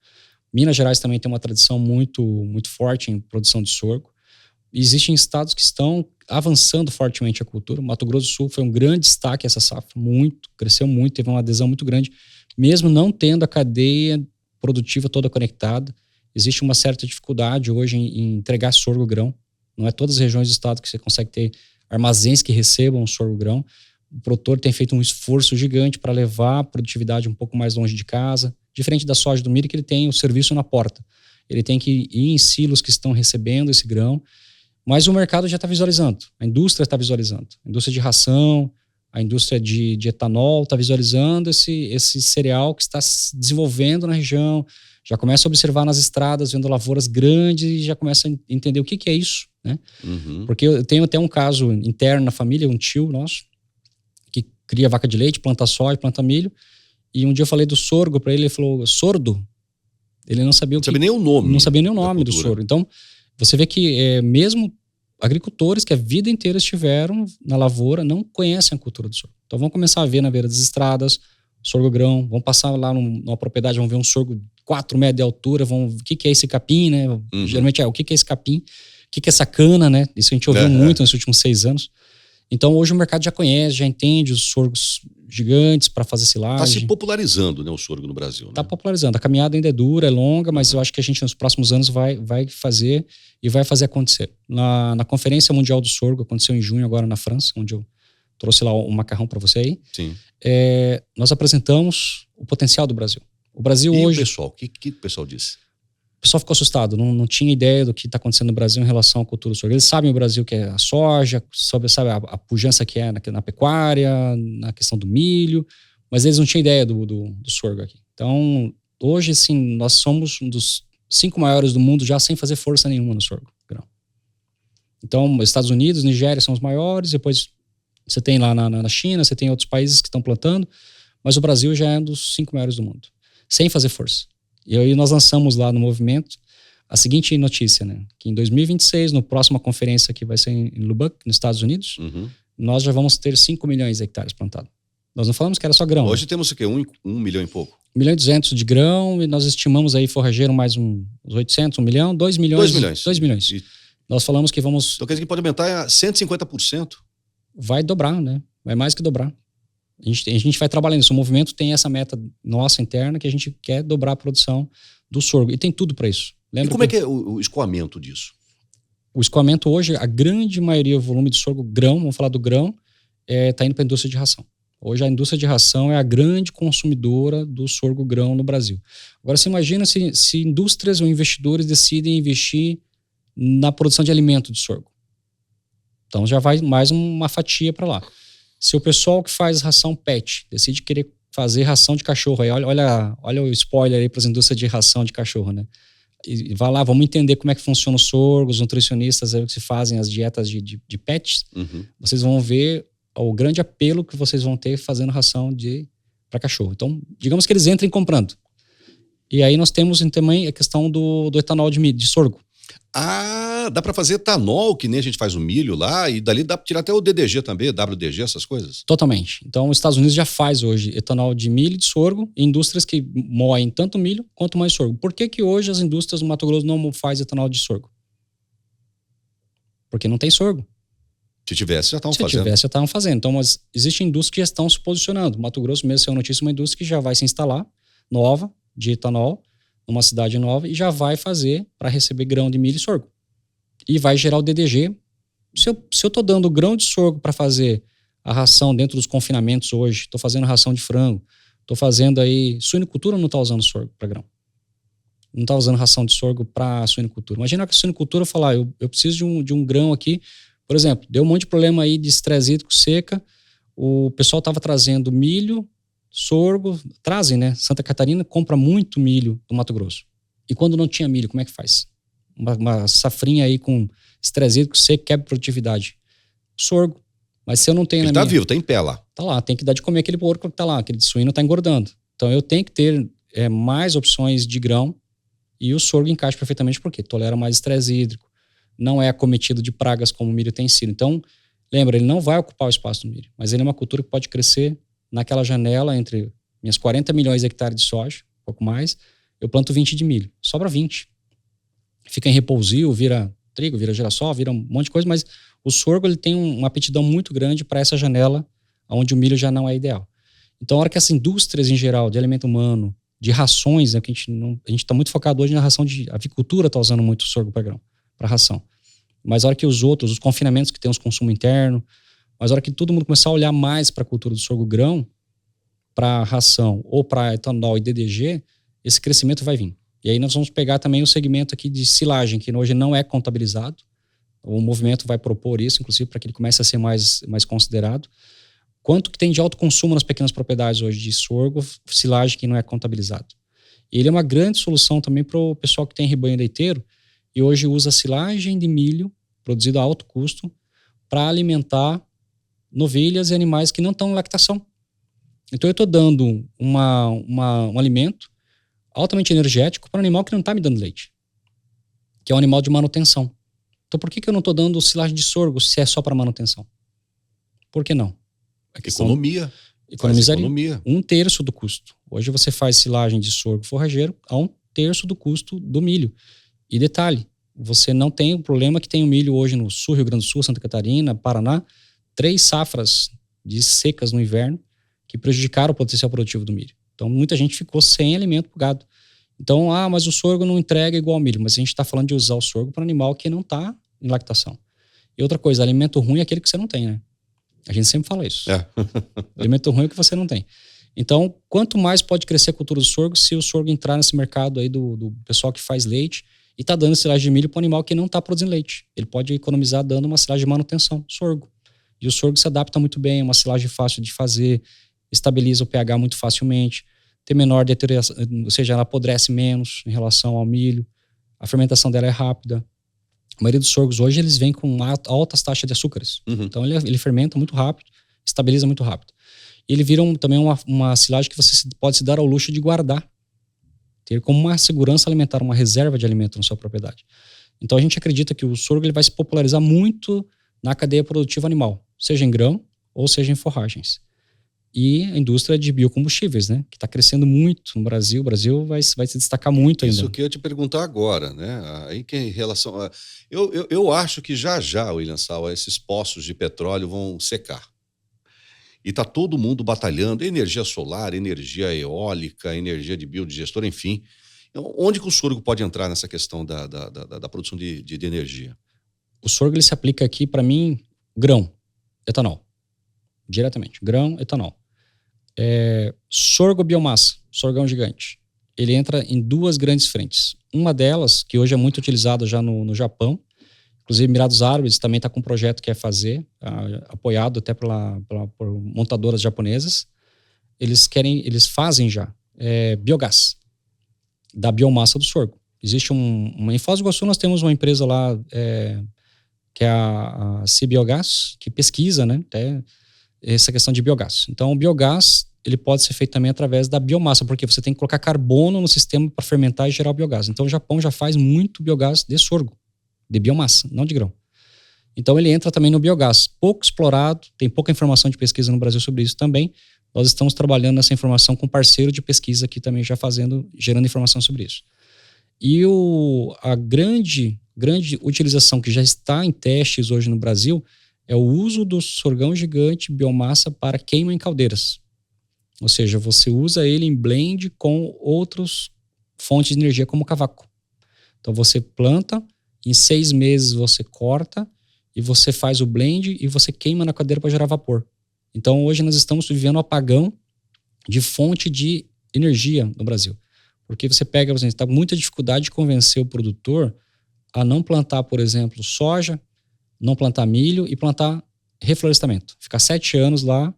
Minas Gerais também tem uma tradição muito, muito forte em produção de sorgo. E existem estados que estão avançando fortemente a cultura. O Mato Grosso do Sul foi um grande destaque essa safra, cresceu muito, teve uma adesão muito grande, mesmo não tendo a cadeia produtiva toda conectada. Existe uma certa dificuldade hoje em entregar sorgo grão. Não é todas as regiões do estado que você consegue ter armazéns que recebam sorgo grão. O produtor tem feito um esforço gigante para levar a produtividade um pouco mais longe de casa. Diferente da soja e do milho, que ele tem o serviço na porta. Ele tem que ir em silos que estão recebendo esse grão. Mas o mercado já está visualizando. A indústria está visualizando. A indústria de ração, a indústria de etanol está visualizando esse cereal que está se desenvolvendo na região. Já começa a observar nas estradas, vendo lavouras grandes e já começa a entender o que é isso, né? Uhum. Porque eu tenho até um caso interno na família, um tio nosso, que cria vaca de leite, planta soja, planta milho. E um dia eu falei do sorgo para ele falou, sordo? Ele não sabia sabia nem o nome. Não sabia nem o nome do sorgo. Então, você vê que mesmo agricultores que a vida inteira estiveram na lavoura não conhecem a cultura do sorgo. Então, vão começar a ver na beira das estradas sorgo grão, vão passar lá numa propriedade, vão ver um sorgo 4 metros de altura, o que é esse capim, né? Uhum. Geralmente o que é esse capim? O que é essa cana, né? Isso a gente ouviu muito nos últimos 6 anos. Então, hoje o mercado já conhece, já entende os sorgos gigantes para fazer silagem. Está se popularizando, né, o sorgo no Brasil. Está popularizando. A caminhada ainda é dura, é longa, mas eu acho que a gente nos próximos anos vai fazer e vai fazer acontecer. Na Conferência Mundial do Sorgo, aconteceu em junho agora na França, onde eu trouxe lá o macarrão para você aí. Sim. Nós apresentamos o potencial do Brasil. O Brasil e hoje... o pessoal? O que o pessoal disse? O pessoal ficou assustado, não tinha ideia do que está acontecendo no Brasil em relação à cultura do sorgo. Eles sabem o Brasil que é a soja, sabe a pujança que é na pecuária, na questão do milho, mas eles não tinham ideia do sorgo aqui. Então, hoje, assim, nós somos um dos 5 maiores do mundo já sem fazer força nenhuma no sorgo grão. Então, Estados Unidos, Nigéria são os maiores, depois você tem lá na China, você tem outros países que estão plantando, mas o Brasil já é um dos 5 maiores do mundo, sem fazer força. E aí nós lançamos lá no movimento a seguinte notícia, né? Que em 2026, na próxima conferência que vai ser em Lubbock, nos Estados Unidos, nós já vamos ter 5 milhões de hectares plantados. Nós não falamos que era só grão. Hoje temos o quê? 1 milhão e pouco? 1 milhão e 200 de grão, e nós estimamos aí forrageiro mais uns 800, 1 milhão, 2 milhões. 2 milhões. E... Nós falamos que vamos... Então quer dizer que pode aumentar 150%? Vai dobrar, né? Vai mais que dobrar. A gente vai trabalhando isso. O movimento tem essa meta nossa interna que a gente quer dobrar a produção do sorgo. E tem tudo para isso. Lembra e como é que é o escoamento disso? O escoamento hoje, a grande maioria do volume do sorgo grão, vamos falar do grão, está indo para a indústria de ração. Hoje a indústria de ração é a grande consumidora do sorgo grão no Brasil. Agora você imagina se indústrias ou investidores decidem investir na produção de alimento de sorgo. Então já vai mais uma fatia para lá. Se o pessoal que faz ração PET decide querer fazer ração de cachorro, aí olha o spoiler aí para as indústrias de ração de cachorro, né? E vai lá, vamos entender como é que funciona o sorgo, os nutricionistas aí que se fazem as dietas de pets, vocês vão ver o grande apelo que vocês vão ter fazendo ração para cachorro. Então, digamos que eles entrem comprando. E aí nós temos também a questão do etanol de sorgo. Ah, dá para fazer etanol, que nem a gente faz o milho lá, e dali dá para tirar até o DDG também, WDG, essas coisas? Totalmente. Então, os Estados Unidos já faz hoje etanol de milho e de sorgo, em indústrias que moem tanto milho quanto mais sorgo. Por que hoje as indústrias do Mato Grosso não fazem etanol de sorgo? Porque não tem sorgo. Se tivesse, já estavam fazendo. Se tivesse, já estavam fazendo. Então, mas existem indústrias que já estão se posicionando. Mato Grosso mesmo saiu notícia, uma indústria que já vai se instalar, nova, de etanol, numa cidade nova, e já vai fazer para receber grão de milho e sorgo. E vai gerar o DDG. Se eu estou dando grão de sorgo para fazer a ração dentro dos confinamentos hoje, estou fazendo ração de frango, estou fazendo aí... Suinicultura não está usando sorgo para grão. Não está usando ração de sorgo para suinicultura. Imagina que a suinicultura falar, eu preciso de um grão aqui. Por exemplo, deu um monte de problema aí de estresse hídrico, seca. O pessoal estava trazendo milho, sorgo, trazem, né? Santa Catarina compra muito milho do Mato Grosso. E quando não tinha milho, como é que faz? Uma safrinha aí com estresse hídrico seco, quebra produtividade. Sorgo. Mas se eu não tenho... Ele tá vivo, tá em pé lá. Tá lá, tem que dar de comer aquele porco que tá lá, aquele suíno tá engordando. Então eu tenho que ter mais opções de grão, e o sorgo encaixa perfeitamente porque tolera mais estresse hídrico, não é acometido de pragas como o milho tem sido. Então, lembra, ele não vai ocupar o espaço do milho, mas ele é uma cultura que pode crescer naquela janela entre minhas 40 milhões de hectares de soja, um pouco mais, eu planto 20 de milho, sobra 20. Fica em repousil, vira trigo, vira girassol, vira um monte de coisa, mas o sorgo ele tem uma aptidão muito grande para essa janela onde o milho já não é ideal. Então, a hora que essas indústrias em geral, de alimento humano, de rações, né, que a gente está muito focado hoje na ração de avicultura, está usando muito sorgo para grão, para ração. Mas a hora que os confinamentos que tem os consumo interno, mas a hora que todo mundo começar a olhar mais para a cultura do sorgo-grão, para ração ou para etanol e DDG, esse crescimento vai vir. E aí nós vamos pegar também o segmento aqui de silagem, que hoje não é contabilizado. O movimento vai propor isso, inclusive, para que ele comece a ser mais considerado. Quanto que tem de alto consumo nas pequenas propriedades hoje de sorgo, silagem que não é contabilizado. E ele é uma grande solução também para o pessoal que tem rebanho leiteiro e hoje usa silagem de milho, produzido a alto custo, para alimentar novilhas e animais que não estão em lactação. Então eu estou dando um alimento altamente energético para um animal que não está me dando leite, que é um animal de manutenção. Então por que eu não estou dando silagem de sorgo se é só para manutenção? Por que não? Economia. Economizaria 1/3 do custo. Hoje você faz silagem de sorgo forrageiro a 1/3 do custo do milho. E detalhe, você não tem o problema que tem o milho hoje no Sul, Rio Grande do Sul, Santa Catarina, Paraná, 3 safras de secas no inverno que prejudicaram o potencial produtivo do milho. Então muita gente ficou sem alimento pro gado. Então, mas o sorgo não entrega igual ao milho, mas a gente está falando de usar o sorgo para animal que não está em lactação. E outra coisa, alimento ruim é aquele que você não tem, né? A gente sempre fala isso. Alimento ruim é o que você não tem. Então, quanto mais pode crescer a cultura do sorgo, se o sorgo entrar nesse mercado aí do pessoal que faz leite e está dando silagem de milho para um animal que não está produzindo leite. Ele pode economizar dando uma silagem de manutenção, sorgo. E o sorgo se adapta muito bem, é uma silagem fácil de fazer, estabiliza o pH muito facilmente, tem menor deterioração, ou seja, ela apodrece menos em relação ao milho, a fermentação dela é rápida. A maioria dos sorgos hoje, eles vêm com altas taxas de açúcares. Então, ele fermenta muito rápido, estabiliza muito rápido. E ele vira também uma silagem que você pode se dar ao luxo de guardar. Ter como uma segurança alimentar, uma reserva de alimento na sua propriedade. Então, a gente acredita que o sorgo ele vai se popularizar muito na cadeia produtiva animal, seja em grão ou seja em forragens. E a indústria de biocombustíveis, né, que está crescendo muito no Brasil. O Brasil vai se destacar muito ainda. Isso que eu ia te perguntar agora, né? Aí que em relação a... Eu acho que já, William Salva, esses poços de petróleo vão secar. E está todo mundo batalhando, energia solar, energia eólica, energia de biodigestor, enfim. Onde que o sorgo pode entrar nessa questão da produção de energia? O sorgo ele se aplica aqui, para mim, grão, etanol. Diretamente, grão, etanol. Sorgo biomassa, sorgão gigante. Ele entra em 2 grandes frentes. Uma delas, que hoje é muito utilizada já no Japão, Inclusive, Emirados Árabes também está com um projeto que é fazer, apoiado até por montadoras japonesas. Eles fazem já biogás da biomassa do sorgo. Existe em Foz do Iguaçu nós temos uma empresa lá que é a Cibiogás, que pesquisa, né, essa questão de biogás. Então, o biogás ele pode ser feito também através da biomassa, porque você tem que colocar carbono no sistema para fermentar e gerar o biogás. Então, o Japão já faz muito biogás de sorgo, de biomassa, não de grão. Então, ele entra também no biogás. Pouco explorado, tem pouca informação de pesquisa no Brasil sobre isso também. Nós estamos trabalhando nessa informação com parceiro de pesquisa aqui também já gerando informação sobre isso. E a grande utilização que já está em testes hoje no Brasil é o uso do sorgão gigante biomassa para queima em caldeiras. Ou seja, você usa ele em blend com outras fontes de energia como o cavaco. Então você planta, em 6 meses você corta e você faz o blend e você queima na caldeira para gerar vapor. Então hoje nós estamos vivendo um apagão de fonte de energia no Brasil. Porque você está com muita dificuldade de convencer o produtor a não plantar, por exemplo, soja, não plantar milho e plantar reflorestamento. Ficar 7 anos lá,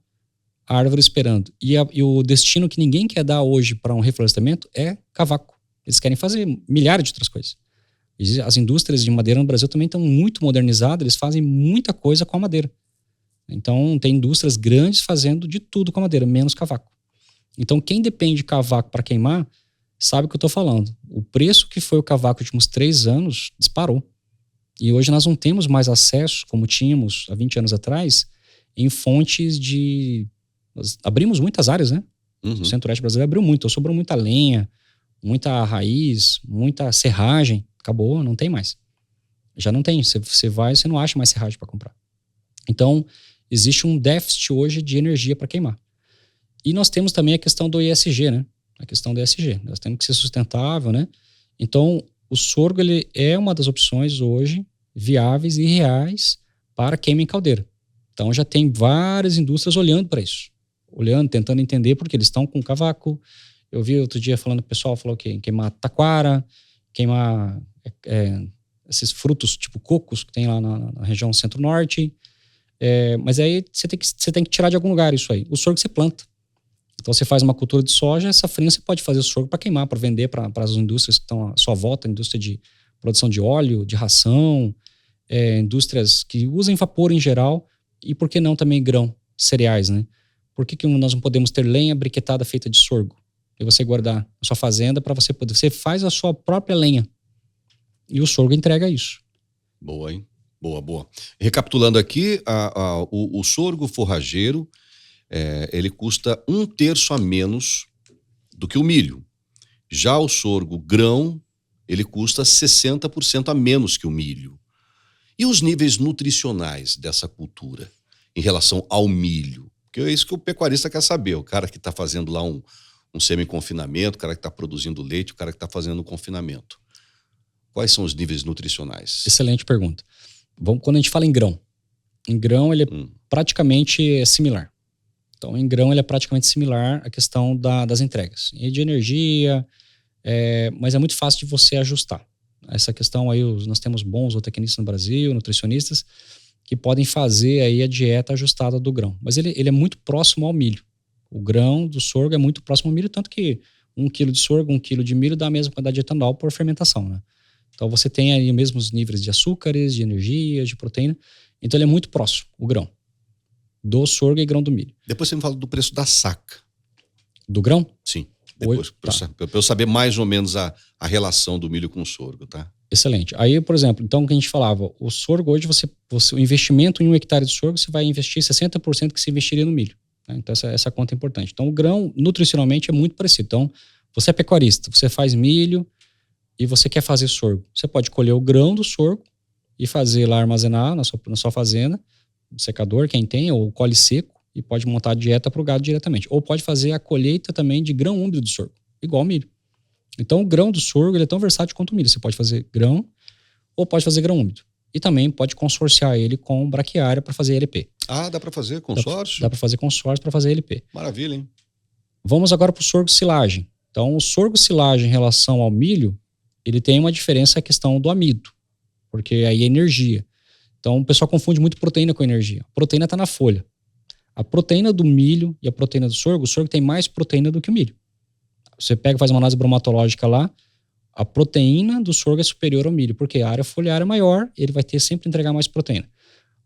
a árvore esperando. E o destino que ninguém quer dar hoje para um reflorestamento é cavaco. Eles querem fazer milhares de outras coisas. As indústrias de madeira no Brasil também estão muito modernizadas, eles fazem muita coisa com a madeira. Então, tem indústrias grandes fazendo de tudo com a madeira, menos cavaco. Então, quem depende de cavaco para queimar, sabe o que eu estou falando. O preço que foi o cavaco nos últimos 3 anos disparou. E hoje nós não temos mais acesso, como tínhamos há 20 anos atrás, em fontes de... Nós abrimos muitas áreas, né? Uhum. O Centro-Oeste brasileiro abriu muito. Então sobrou muita lenha, muita raiz, muita serragem. Acabou, não tem mais. Já não tem. Você vai, você não acha mais serragem para comprar. Então, existe um déficit hoje de energia para queimar. E nós temos também a questão do ESG, né? A questão do ESG. Nós temos que ser sustentável, né? Então, o sorgo ele é uma das opções hoje viáveis e reais para queima em caldeira. Então, já tem várias indústrias olhando para isso. Olhando, tentando entender, porque eles estão com cavaco. Eu vi outro dia o pessoal falou que queimar taquara, queimar esses frutos tipo cocos que tem lá na região centro-norte. Mas aí você tem que tirar de algum lugar isso aí. O sorgo você planta. Então você faz uma cultura de soja, safrinha você pode fazer o sorgo para queimar, para vender para as indústrias que estão à sua volta, indústria de produção de óleo, de ração, indústrias que usam vapor em geral, e por que não também grão, cereais, né? Por que nós não podemos ter lenha briquetada feita de sorgo? E você guardar na sua fazenda para você poder... Você faz a sua própria lenha. E o sorgo entrega isso. Boa, hein? Boa. Recapitulando aqui, o sorgo forrageiro, ele custa 1/3 a menos do que o milho. Já o sorgo grão, ele custa 60% a menos que o milho. E os níveis nutricionais dessa cultura em relação ao milho? Porque é isso que o pecuarista quer saber. O cara que está fazendo lá um semi-confinamento, o cara que está produzindo leite, o cara que está fazendo um confinamento. Quais são os níveis nutricionais? Excelente pergunta. Quando a gente fala em grão ele é praticamente similar. Então, em grão ele é praticamente similar à questão das entregas. E de energia, mas é muito fácil de você ajustar. Essa questão aí, nós temos bons zootecnistas no Brasil, nutricionistas, que podem fazer aí a dieta ajustada do grão. Mas ele é muito próximo ao milho. O grão do sorgo é muito próximo ao milho, tanto que 1 quilo de sorgo, 1 quilo de milho dá a mesma quantidade de etanol por fermentação, né? Então você tem aí os mesmos níveis de açúcares, de energia, de proteína. Então ele é muito próximo, o grão. Do sorgo e grão do milho. Depois você me fala do preço da saca. Do grão? Sim. Depois, para eu saber mais ou menos a relação do milho com o sorgo, tá? Excelente. Aí, por exemplo, então o que a gente falava, o sorgo hoje, o investimento em 1 hectare de sorgo, você vai investir 60% que se investiria no milho. Né? Então essa conta é importante. Então o grão, nutricionalmente, é muito parecido. Então, você é pecuarista, você faz milho e você quer fazer sorgo. Você pode colher o grão do sorgo e fazer lá, armazenar na sua fazenda, no secador, quem tem, ou colhe seco, e pode montar a dieta para o gado diretamente. Ou pode fazer a colheita também de grão úmido do sorgo, igual ao milho. Então o grão do sorgo ele é tão versátil quanto o milho. Você pode fazer grão ou pode fazer grão úmido. E também pode consorciar ele com braquiária para fazer LP. Ah, dá para fazer consórcio? Dá para fazer consórcio para fazer LP. Maravilha, hein? Vamos agora para o sorgo silagem. Então o sorgo silagem em relação ao milho, ele tem uma diferença, a questão do amido. porque aí é energia. Então o pessoal confunde muito proteína com energia. A proteína está na folha. A proteína do milho e a proteína do sorgo, o sorgo tem mais proteína do que o milho. Você pega e faz uma análise bromatológica lá, a proteína do sorgo é superior ao milho, porque a área foliar é maior, ele vai ter sempre entregar mais proteína.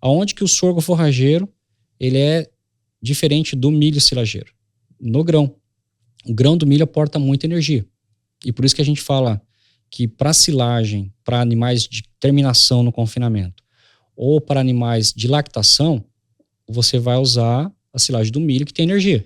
Aonde que o sorgo forrageiro, ele é diferente do milho silageiro? No grão. O grão do milho aporta muita energia. E por isso que a gente fala que para silagem, para animais de terminação no confinamento, ou para animais de lactação, você vai usar a silagem do milho que tem energia.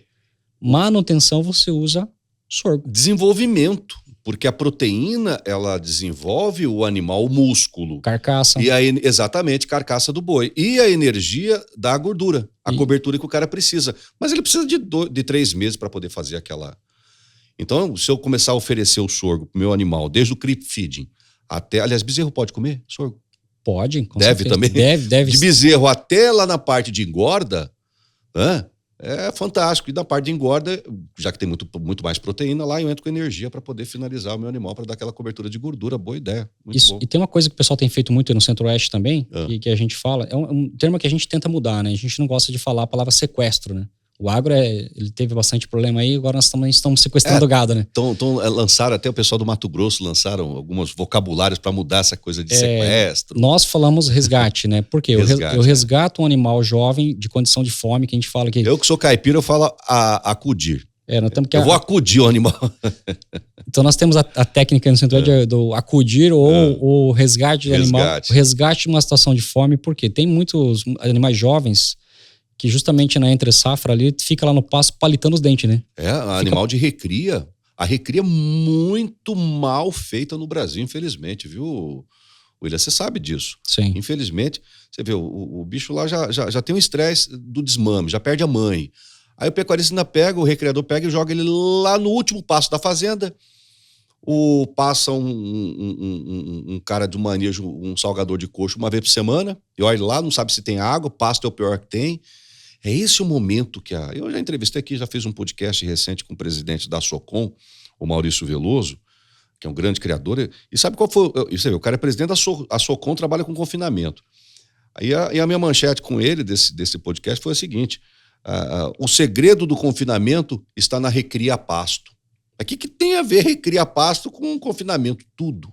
Manutenção você usa sorgo. Desenvolvimento, porque a proteína, ela desenvolve o animal, o músculo. Carcaça. Exatamente, carcaça do boi. E a energia da gordura, a cobertura que o cara precisa. Mas ele precisa de 3 meses para poder fazer aquela... Então, se eu começar a oferecer o sorgo pro meu animal, desde o creep feeding até... Aliás, bezerro pode comer sorgo? Pode, com Deve certeza. também? Deve. De bezerro até lá na parte de engorda, é fantástico. E na parte de engorda, já que tem muito mais proteína, lá eu entro com energia para poder finalizar o meu animal, para dar aquela cobertura de gordura. Boa ideia. Muito bom. E tem uma coisa que o pessoal tem feito muito no Centro-Oeste também, que a gente fala, é um termo que a gente tenta mudar, né? A gente não gosta de falar a palavra sequestro, né? O agro, ele teve bastante problema aí, agora nós estamos sequestrando o gado, né? Então lançaram, até o pessoal do Mato Grosso lançaram alguns vocabulários para mudar essa coisa de sequestro. Nós falamos resgate, né? Porque Resgate, eu resgato um animal jovem de condição de fome, que a gente fala que... Eu que sou caipira, eu falo acudir. Nós temos que eu vou acudir o animal. Então nós temos a técnica no centro do acudir ou o resgate do animal. O resgate de uma situação de fome, porque tem muitos animais jovens que justamente na entre safra ali fica lá no pasto palitando os dentes, né? Animal de recria. A recria é muito mal feita no Brasil, infelizmente, viu, William? Você sabe disso. Sim. Infelizmente, você vê, o bicho lá já tem um estresse do desmame, já perde a mãe. Aí o pecuarista ainda pega, o recriador pega e joga ele lá no último passo da fazenda. Passa um cara de manejo, um salgador de coxo uma vez por semana, e olha lá, não sabe se tem água, pasto é o pior que tem. É esse o momento que eu já entrevistei aqui, já fiz um podcast recente com o presidente da Socom, o Maurício Veloso, que é um grande criador, e sabe qual foi? O cara é presidente da Socom, trabalha com confinamento. Aí a minha manchete com ele, desse podcast, foi a seguinte: o segredo do confinamento está na recria a pasto. O que tem a ver recria a pasto com confinamento? Tudo.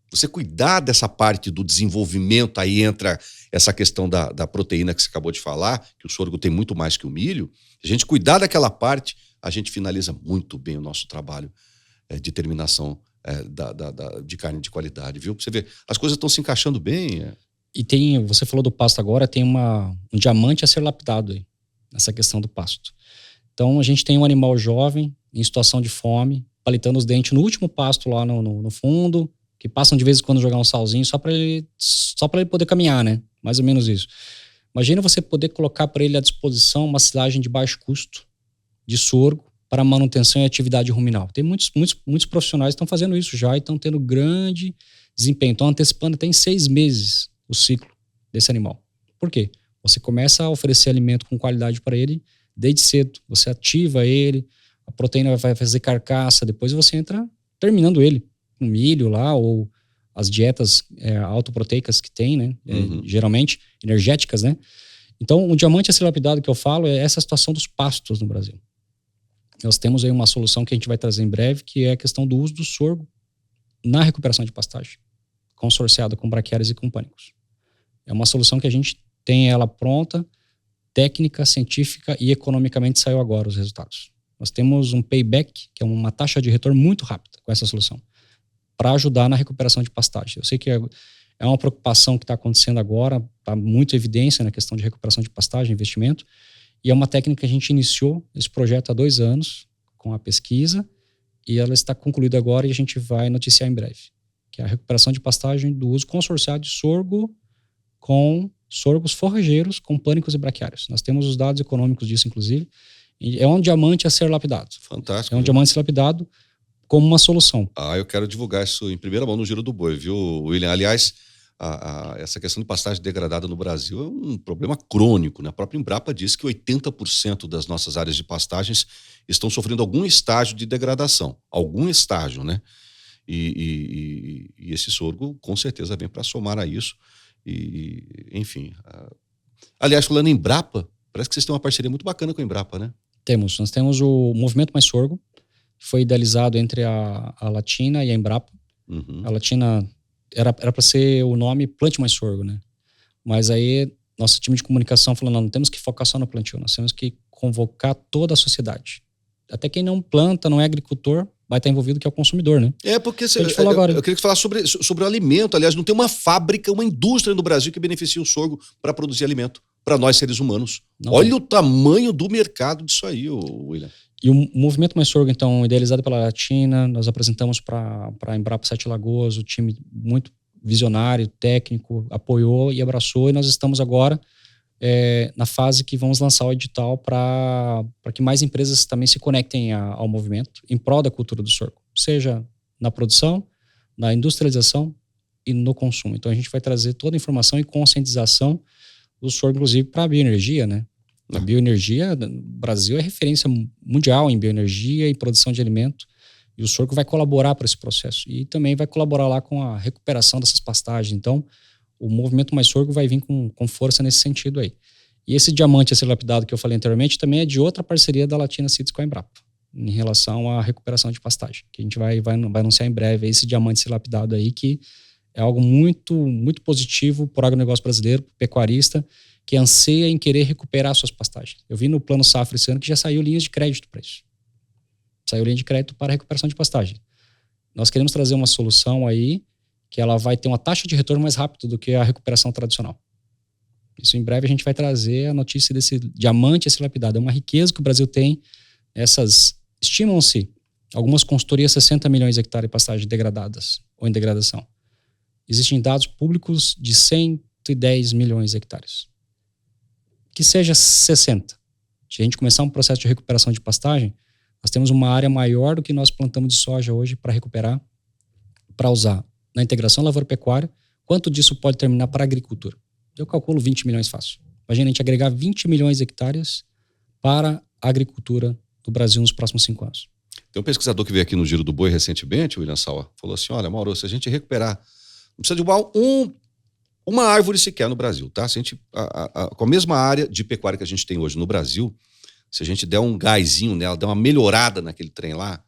Você cuidar dessa parte do desenvolvimento, aí entra essa questão da proteína que você acabou de falar, que o sorgo tem muito mais que o milho. A gente cuidar daquela parte, a gente finaliza muito bem o nosso trabalho de terminação de carne de qualidade, viu? Pra você ver, as coisas estão se encaixando bem. E você falou do pasto agora, tem um diamante a ser lapidado aí, nessa questão do pasto. Então a gente tem um animal jovem, em situação de fome, palitando os dentes no último pasto lá no fundo, que passam de vez em quando jogar um salzinho só para ele poder caminhar, né? Mais ou menos isso. Imagina você poder colocar para ele à disposição uma silagem de baixo custo de sorgo para manutenção e atividade ruminal. Tem muitos profissionais que estão fazendo isso já e estão tendo grande desempenho. Estão antecipando até em 6 meses o ciclo desse animal. Por quê? Você começa a oferecer alimento com qualidade para ele desde cedo. Você ativa ele, a proteína vai fazer carcaça, depois você entra terminando ele com milho lá, ou as dietas autoproteicas que tem, né? Geralmente energéticas, né? Então, o diamante a ser lapidado que eu falo é essa situação dos pastos no Brasil. Nós temos aí uma solução que a gente vai trazer em breve, que é a questão do uso do sorgo na recuperação de pastagem, consorciada com braquiários e com pânicos. É uma solução que a gente tem ela pronta, técnica, científica e economicamente saiu agora os resultados. Nós temos um payback, que é uma taxa de retorno muito rápida com essa solução, para ajudar na recuperação de pastagem. Eu sei que é uma preocupação que está acontecendo agora, está muito evidência na questão de recuperação de pastagem, investimento, e é uma técnica que a gente iniciou esse projeto há 2 anos com a pesquisa, e ela está concluída agora e a gente vai noticiar em breve, que é a recuperação de pastagem do uso consorciado de sorgo com sorgos forrageiros com pânicos e braquiários. Nós temos os dados econômicos disso, inclusive. E é um diamante a ser lapidado. Fantástico. É um diamante a ser lapidado como uma solução. Eu quero divulgar isso em primeira mão no Giro do Boi, viu, William? Aliás, essa questão de pastagem degradada no Brasil é um problema crônico, né? A própria Embrapa diz que 80% das nossas áreas de pastagens estão sofrendo algum estágio de degradação. Algum estágio, né? E esse sorgo, com certeza, vem para somar a isso. Enfim. Aliás, falando em Embrapa, parece que vocês têm uma parceria muito bacana com a Embrapa, né? Nós temos o Movimento Mais Sorgo, que foi idealizado entre a Latina e a Embrapa. Uhum. A Latina era para ser o nome Plante Mais Sorgo, né? Mas aí nosso time de comunicação falou, não temos que focar só no plantio, nós temos que convocar toda a sociedade. Até quem não planta, não é agricultor, vai estar envolvido, que é o consumidor, né? Porque a gente falou agora. Eu queria falar sobre o alimento. Aliás, não tem uma fábrica, uma indústria no Brasil que beneficie o sorgo para produzir alimento para nós seres humanos. Não. Olha o tamanho do mercado disso aí, William. E o Movimento Mais Sorgo, então, idealizado pela Latina, nós apresentamos para a Embrapa Sete Lagoas, o time muito visionário, técnico, apoiou e abraçou, e nós estamos agora na fase que vamos lançar o edital para que mais empresas também se conectem ao movimento em prol da cultura do sorgo, seja na produção, na industrialização e no consumo. Então a gente vai trazer toda a informação e conscientização do sorgo, inclusive para a bioenergia, né? A bioenergia, o Brasil é referência mundial em bioenergia e produção de alimento, e o sorgo vai colaborar para esse processo e também vai colaborar lá com a recuperação dessas pastagens. Então o Movimento Mais Sorgo vai vir com força nesse sentido aí. E esse diamante a ser lapidado que eu falei anteriormente também é de outra parceria da Latina Seeds com a Embrapa, em relação à recuperação de pastagem, que a gente vai anunciar em breve esse diamante a ser lapidado aí, que é algo muito, muito positivo para o agronegócio brasileiro, para o pecuarista, que anseia em querer recuperar suas pastagens. Eu vi no Plano Safra esse ano que já saiu linhas de crédito para isso. Saiu linha de crédito para a recuperação de pastagem. Nós queremos trazer uma solução aí que ela vai ter uma taxa de retorno mais rápida do que a recuperação tradicional. Isso em breve a gente vai trazer a notícia desse diamante a ser lapidado. É uma riqueza que o Brasil tem. Estimam-se algumas consultorias 60 milhões de hectares de pastagens degradadas ou em degradação. Existem dados públicos de 110 milhões de hectares. Que seja 60. Se a gente começar um processo de recuperação de pastagem, nós temos uma área maior do que nós plantamos de soja hoje para recuperar, para usar na integração lavoura-pecuária. Quanto disso pode terminar para a agricultura? Eu calculo 20 milhões fácil. Imagina a gente agregar 20 milhões de hectares para a agricultura do Brasil nos próximos 5 anos. Tem um pesquisador que veio aqui no Giro do Boi recentemente, o William Salwa, falou assim, olha, Mauro, se a gente recuperar, não precisa derrubar uma árvore sequer no Brasil, tá? Se a gente, com a mesma área de pecuária que a gente tem hoje no Brasil, se a gente der um gásinho nela, der uma melhorada naquele trem lá,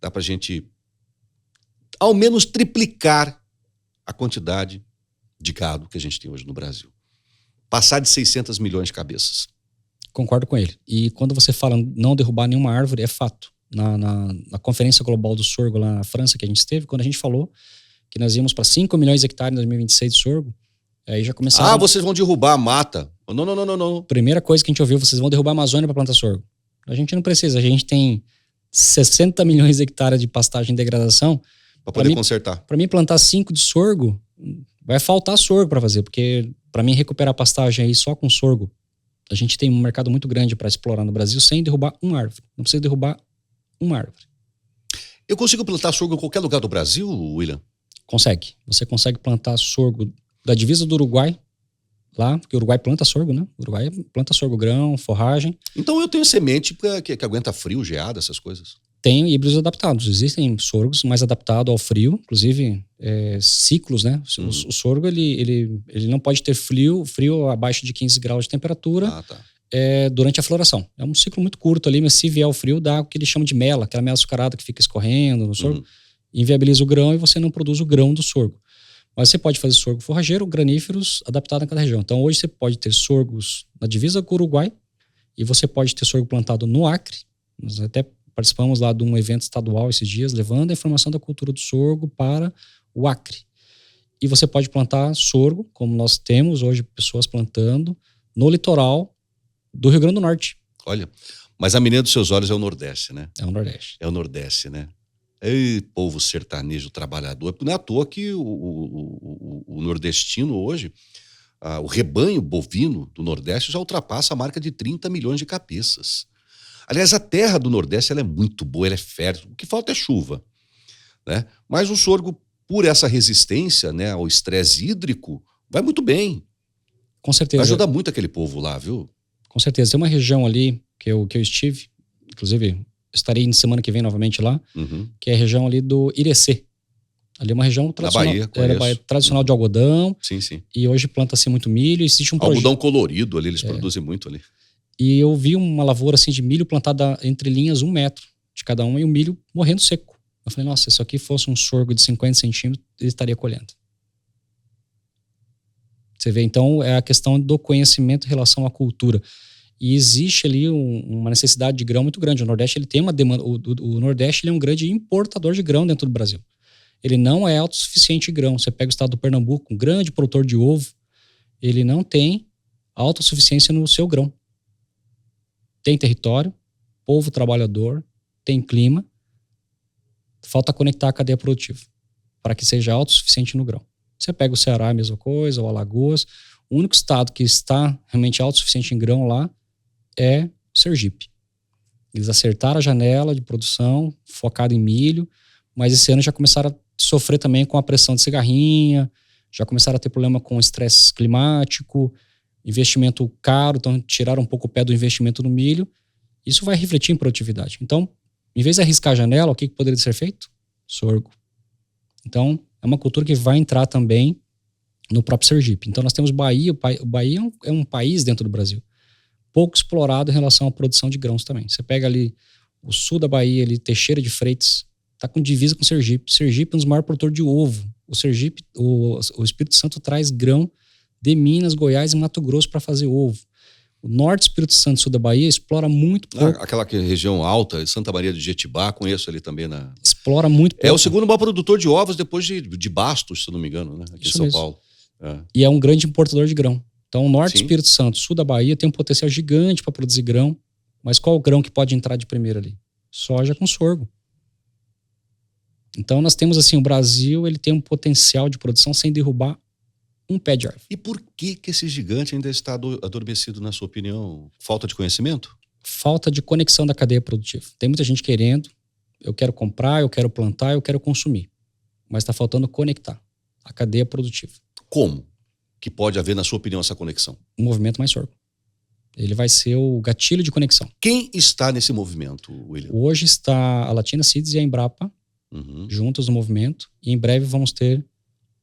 dá pra gente ao menos triplicar a quantidade de gado que a gente tem hoje no Brasil. Passar de 600 milhões de cabeças. Concordo com ele. E quando você fala não derrubar nenhuma árvore, é fato. Na Conferência Global do Sorgo lá na França, que a gente esteve, quando a gente falou que nós íamos para 5 milhões de hectares em 2026 de sorgo, aí já começaram... vocês vão derrubar a mata. Não. Primeira coisa que a gente ouviu, vocês vão derrubar a Amazônia para plantar sorgo. A gente não precisa, a gente tem 60 milhões de hectares de pastagem em degradação. Para poder consertar. Para mim, plantar 5 de sorgo, vai faltar sorgo para fazer, porque para mim recuperar a pastagem aí só com sorgo, a gente tem um mercado muito grande para explorar no Brasil sem derrubar uma árvore. Não precisa derrubar uma árvore. Eu consigo plantar sorgo em qualquer lugar do Brasil, William? Consegue. Você consegue plantar sorgo da divisa do Uruguai, lá, porque o Uruguai planta sorgo, né? O Uruguai planta sorgo grão, forragem. Então eu tenho semente que aguenta frio, geada, essas coisas? Tem híbridos adaptados. Existem sorgos mais adaptados ao frio, inclusive ciclos, né? O sorgo, ele não pode ter frio abaixo de 15 graus de temperatura durante a floração. É um ciclo muito curto ali, mas se vier o frio, dá o que eles chamam de mela, aquela mela açucarada que fica escorrendo no sorgo, inviabiliza o grão e você não produz o grão do sorgo. Mas você pode fazer sorgo forrageiro, graníferos, adaptado a cada região. Então hoje você pode ter sorgos na divisa com o Uruguai e você pode ter sorgo plantado no Acre. Nós até participamos lá de um evento estadual esses dias, levando a informação da cultura do sorgo para o Acre. E você pode plantar sorgo, como nós temos hoje pessoas plantando, no litoral do Rio Grande do Norte. Olha, mas a menina dos seus olhos é o Nordeste, né? É o Nordeste. É o Nordeste, né? Ei, povo sertanejo trabalhador. Não é à toa que o nordestino hoje, o rebanho bovino do Nordeste já ultrapassa a marca de 30 milhões de cabeças. Aliás, a terra do Nordeste ela é muito boa, ela é fértil. O que falta é chuva, né? Mas o sorgo, por essa resistência, né, ao estresse hídrico, vai muito bem. Com certeza. Vai ajudar muito aquele povo lá, viu? Com certeza. Tem uma região ali que eu estive, inclusive estarei na semana que vem novamente lá, que é a região ali do Irecê. Ali é uma região tradicional, Bahia, Bahia, tradicional de algodão. Sim, sim. E hoje planta-se muito milho. Existe um algodão colorido ali, eles produzem muito ali. E eu vi uma lavoura assim de milho plantada entre linhas 1 metro de cada uma e o milho morrendo seco. Eu falei, nossa, se isso aqui fosse um sorgo de 50 centímetros, ele estaria colhendo. Você vê, então, é a questão do conhecimento em relação à cultura. E existe ali uma necessidade de grão muito grande. O Nordeste ele tem uma demanda. O Nordeste ele é um grande importador de grão dentro do Brasil. Ele não é autossuficiente em grão. Você pega o estado do Pernambuco, um grande produtor de ovo, ele não tem autossuficiência no seu grão. Tem território, povo trabalhador, tem clima, falta conectar a cadeia produtiva para que seja autossuficiente no grão. Você pega o Ceará, a mesma coisa, ou Alagoas. O único estado que está realmente autossuficiente em grão lá é o Sergipe. Eles acertaram a janela de produção focada em milho, mas esse ano já começaram a sofrer também com a pressão de cigarrinha, já começaram a ter problema com estresse climático, investimento caro, então tiraram um pouco o pé do investimento no milho. Isso vai refletir em produtividade. Então, em vez de arriscar a janela, o que poderia ser feito? Sorgo. Então, é uma cultura que vai entrar também no próprio Sergipe. Então, nós temos Bahia. O Bahia é um país dentro do Brasil, pouco explorado em relação à produção de grãos também. Você pega ali o sul da Bahia, ali, Teixeira de Freitas, está com divisa com o Sergipe. Sergipe é um dos maiores produtores de ovo. O Sergipe, o Espírito Santo traz grão de Minas, Goiás e Mato Grosso para fazer ovo. O norte do Espírito Santo e sul da Bahia explora muito pouco. Aquela região alta, Santa Maria de Jetibá, conheço ali também. Explora muito pouco. É o segundo maior produtor de ovos depois de Bastos, se não me engano, né? Aqui Isso em São mesmo. Paulo. É. E é um grande importador de grão. Então, o norte do Sim. Espírito Santo, sul da Bahia, tem um potencial gigante para produzir grão. Mas qual o grão que pode entrar de primeiro ali? Soja com sorgo. Então, nós temos assim, o Brasil ele tem um potencial de produção sem derrubar um pé de árvore. E por que esse gigante ainda está adormecido, na sua opinião? Falta de conhecimento? Falta de conexão da cadeia produtiva. Tem muita gente querendo, eu quero comprar, eu quero plantar, eu quero consumir. Mas está faltando conectar a cadeia produtiva. Como que pode haver, na sua opinião, essa conexão? Um movimento mais sorgo. Ele vai ser o gatilho de conexão. Quem está nesse movimento, William? Hoje está a Latina Seeds e a Embrapa juntas no movimento. E em breve vamos ter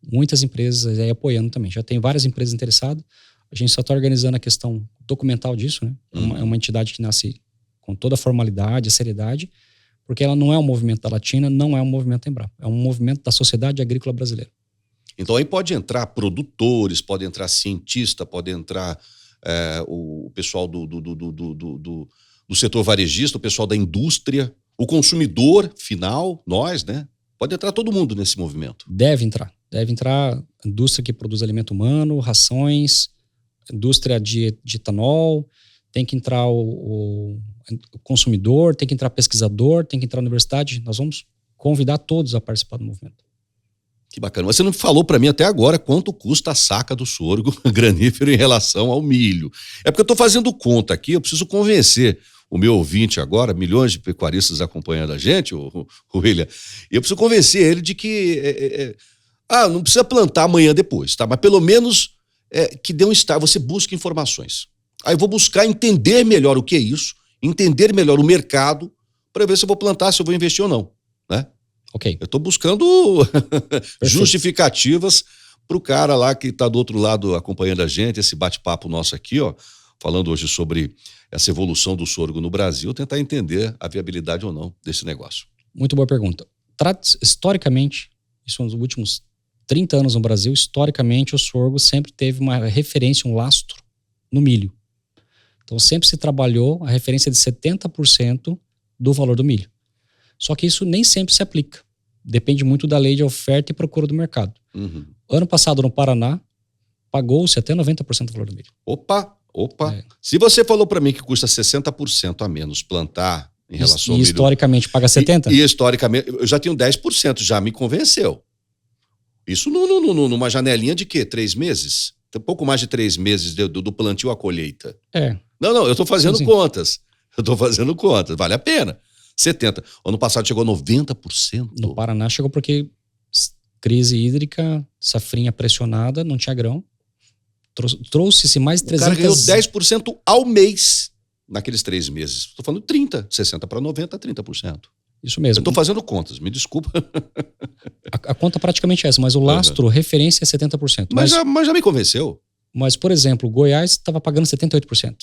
muitas empresas aí apoiando também. Já tem várias empresas interessadas. A gente só está organizando a questão documental disso, né? É uma entidade que nasce com toda a formalidade, a seriedade, porque ela não é um movimento da Latina, não é um movimento da Embrapa. É um movimento da sociedade agrícola brasileira. Então aí pode entrar produtores, pode entrar cientista, pode entrar o pessoal do setor varejista, o pessoal da indústria, o consumidor final, nós, né? Pode entrar todo mundo nesse movimento. Deve entrar a indústria que produz alimento humano, rações, indústria de etanol, tem que entrar o consumidor, tem que entrar pesquisador, tem que entrar a universidade. Nós vamos convidar todos a participar do movimento. Que bacana. Você não falou para mim até agora quanto custa a saca do sorgo granífero em relação ao milho. É porque eu estou fazendo conta aqui, eu preciso convencer o meu ouvinte agora, milhões de pecuaristas acompanhando a gente, o William, e eu preciso convencer ele de que não precisa plantar amanhã depois, tá? Mas pelo menos que dê um start, você busca informações. Aí eu vou buscar entender melhor o que é isso, entender melhor o mercado, para ver se eu vou plantar, se eu vou investir ou não, né? Ok. Eu estou buscando justificativas para o cara lá que está do outro lado acompanhando a gente, esse bate-papo nosso aqui, ó, falando hoje sobre essa evolução do sorgo no Brasil, tentar entender a viabilidade ou não desse negócio. Muito boa pergunta. Historicamente, isso nos últimos 30 anos no Brasil, historicamente o sorgo sempre teve uma referência, um lastro no milho. Então sempre se trabalhou a referência de 70% do valor do milho. Só que isso nem sempre se aplica. Depende muito da lei de oferta e procura do mercado. Ano passado no Paraná, pagou-se até 90% do valor do milho. Opa! Se você falou para mim que custa 60% a menos plantar em relação ao milho... E historicamente paga 70%? E historicamente, eu já tenho 10%, já me convenceu. Isso numa janelinha de quê? 3 meses? Tem pouco mais de 3 meses do plantio à colheita. Não, eu estou fazendo contas. Vale a pena. 70%. Ano passado chegou a 90%. No Paraná chegou porque crise hídrica, safrinha pressionada, não tinha grão. Trouxe-se mais 300... O cara ganhou 10% ao mês naqueles 3 meses. Estou falando 30%, 60% para 90%, 30%. Isso mesmo. Eu estou fazendo contas, me desculpa. A conta praticamente é essa, mas o lastro, referência é 70%. Mas já me convenceu. Mas, por exemplo, Goiás estava pagando 78%.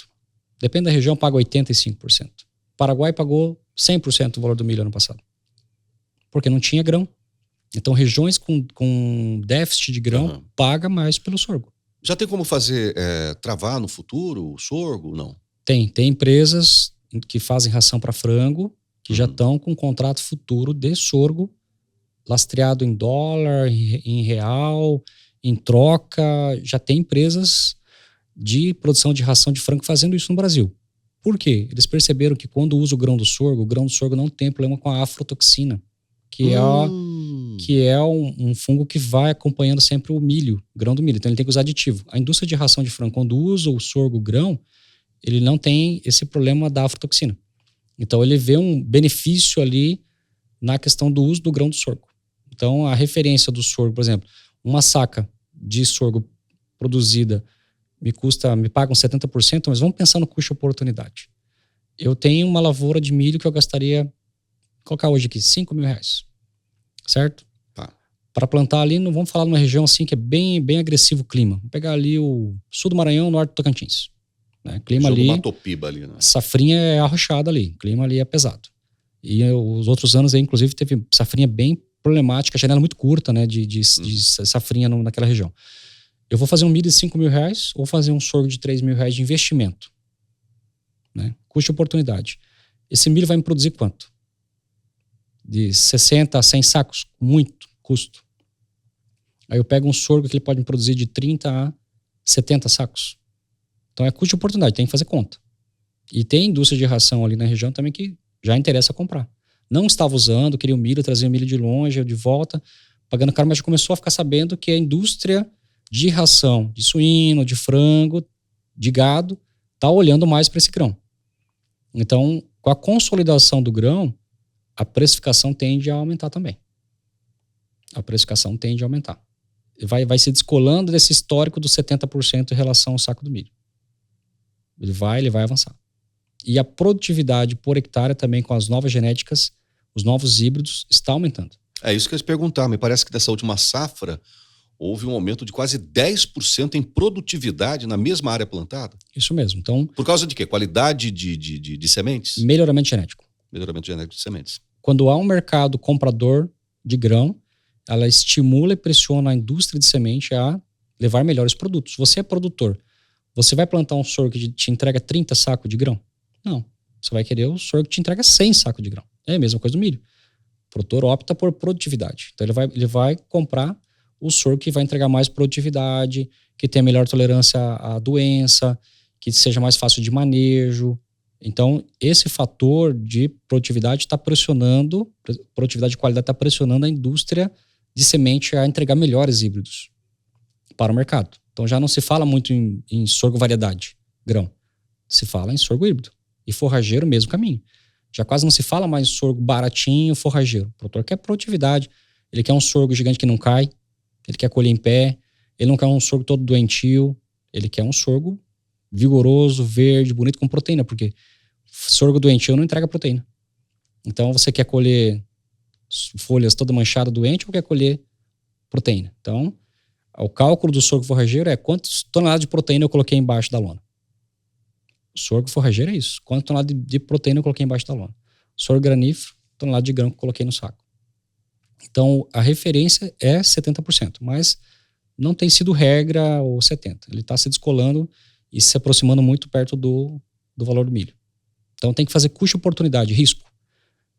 Depende da região, paga 85%. Paraguai pagou 100% do valor do milho ano passado. Porque não tinha grão. Então, regiões com déficit de grão paga mais pelo sorgo. Já tem como fazer, travar no futuro o sorgo? Não. Tem empresas que fazem ração para frango, que já estão com um contrato futuro de sorgo, lastreado em dólar, em real, em troca. Já tem empresas de produção de ração de frango fazendo isso no Brasil. Por quê? Eles perceberam que quando usa o grão do sorgo não tem problema com a aflatoxina, que é um fungo que vai acompanhando sempre o milho, o grão do milho. Então ele tem que usar aditivo. A indústria de ração de frango, quando usa o sorgo grão, ele não tem esse problema da aflatoxina. Então ele vê um benefício ali na questão do uso do grão do sorgo. Então a referência do sorgo, por exemplo, uma saca de sorgo produzida me pagam 70%, mas vamos pensar no custo-oportunidade. Eu tenho uma lavoura de milho que eu gastaria, vou colocar hoje aqui, R$5.000, certo? Para plantar ali, não vamos falar numa região assim que é bem agressivo o clima. Vamos pegar ali o sul do Maranhão, norte do Tocantins. Né? Clima ali, Matopiba ali, né? Safrinha é arrochada ali, o clima ali é pesado. E os outros anos aí, inclusive, teve safrinha bem problemática, janela muito curta, né, de safrinha naquela região. Eu vou fazer um milho de R$5.000 ou fazer um sorgo de R$3.000 de investimento, né? Custo e oportunidade. Esse milho vai me produzir quanto? De 60 a 100 sacos? Muito custo. Aí eu pego um sorgo que ele pode me produzir de 30 a 70 sacos. Então é custo e oportunidade, tem que fazer conta. E tem indústria de ração ali na região também que já interessa comprar. Não estava usando, queria o milho, trazia o milho de longe, de volta, pagando caro, mas já começou a ficar sabendo que a indústria de ração, de suíno, de frango, de gado, está olhando mais para esse grão. Então, com a consolidação do grão, a precificação tende a aumentar também. A precificação tende a aumentar. Vai se descolando desse histórico dos 70% em relação ao saco do milho. Ele vai avançar. E a produtividade por hectare também com as novas genéticas, os novos híbridos, está aumentando. É isso que eu ia te perguntar. Me parece que nessa última safra houve um aumento de quase 10% em produtividade na mesma área plantada. Isso mesmo. Então, por causa de quê? Qualidade de sementes? Melhoramento genético. Melhoramento genético de sementes. Quando há um mercado comprador de grão, ela estimula e pressiona a indústria de semente a levar melhores produtos. Você é produtor. Você vai plantar um sorgo que te entrega 30 sacos de grão? Não. Você vai querer o sorgo que te entrega 100 sacos de grão. É a mesma coisa do milho. O produtor opta por produtividade. Então ele vai comprar o sorgo que vai entregar mais produtividade, que tenha melhor tolerância à doença, que seja mais fácil de manejo. Então, esse fator de produtividade está pressionando, produtividade de qualidade está pressionando a indústria de semente a entregar melhores híbridos para o mercado. Então, já não se fala muito em sorgo variedade, grão. Se fala em sorgo híbrido. E forrageiro, mesmo caminho. Já quase não se fala mais em sorgo baratinho, forrageiro. O produtor quer produtividade. Ele quer um sorgo gigante que não cai. Ele quer colher em pé. Ele não quer um sorgo todo doentio. Ele quer um sorgo vigoroso, verde, bonito, com proteína. Porque sorgo doentio não entrega proteína. Então, você quer colher folhas toda manchada, doente, ou quer colher proteína? Então, o cálculo do sorgo forrageiro é quantas toneladas de proteína eu coloquei embaixo da lona. O sorgo forrageiro é isso. Quantas toneladas de proteína eu coloquei embaixo da lona. Sorgo granífero, tonelada de grão que eu coloquei no saco. Então, a referência é 70%, mas não tem sido regra ou 70%. Ele está se descolando e se aproximando muito perto do valor do milho. Então, tem que fazer custo-oportunidade, risco.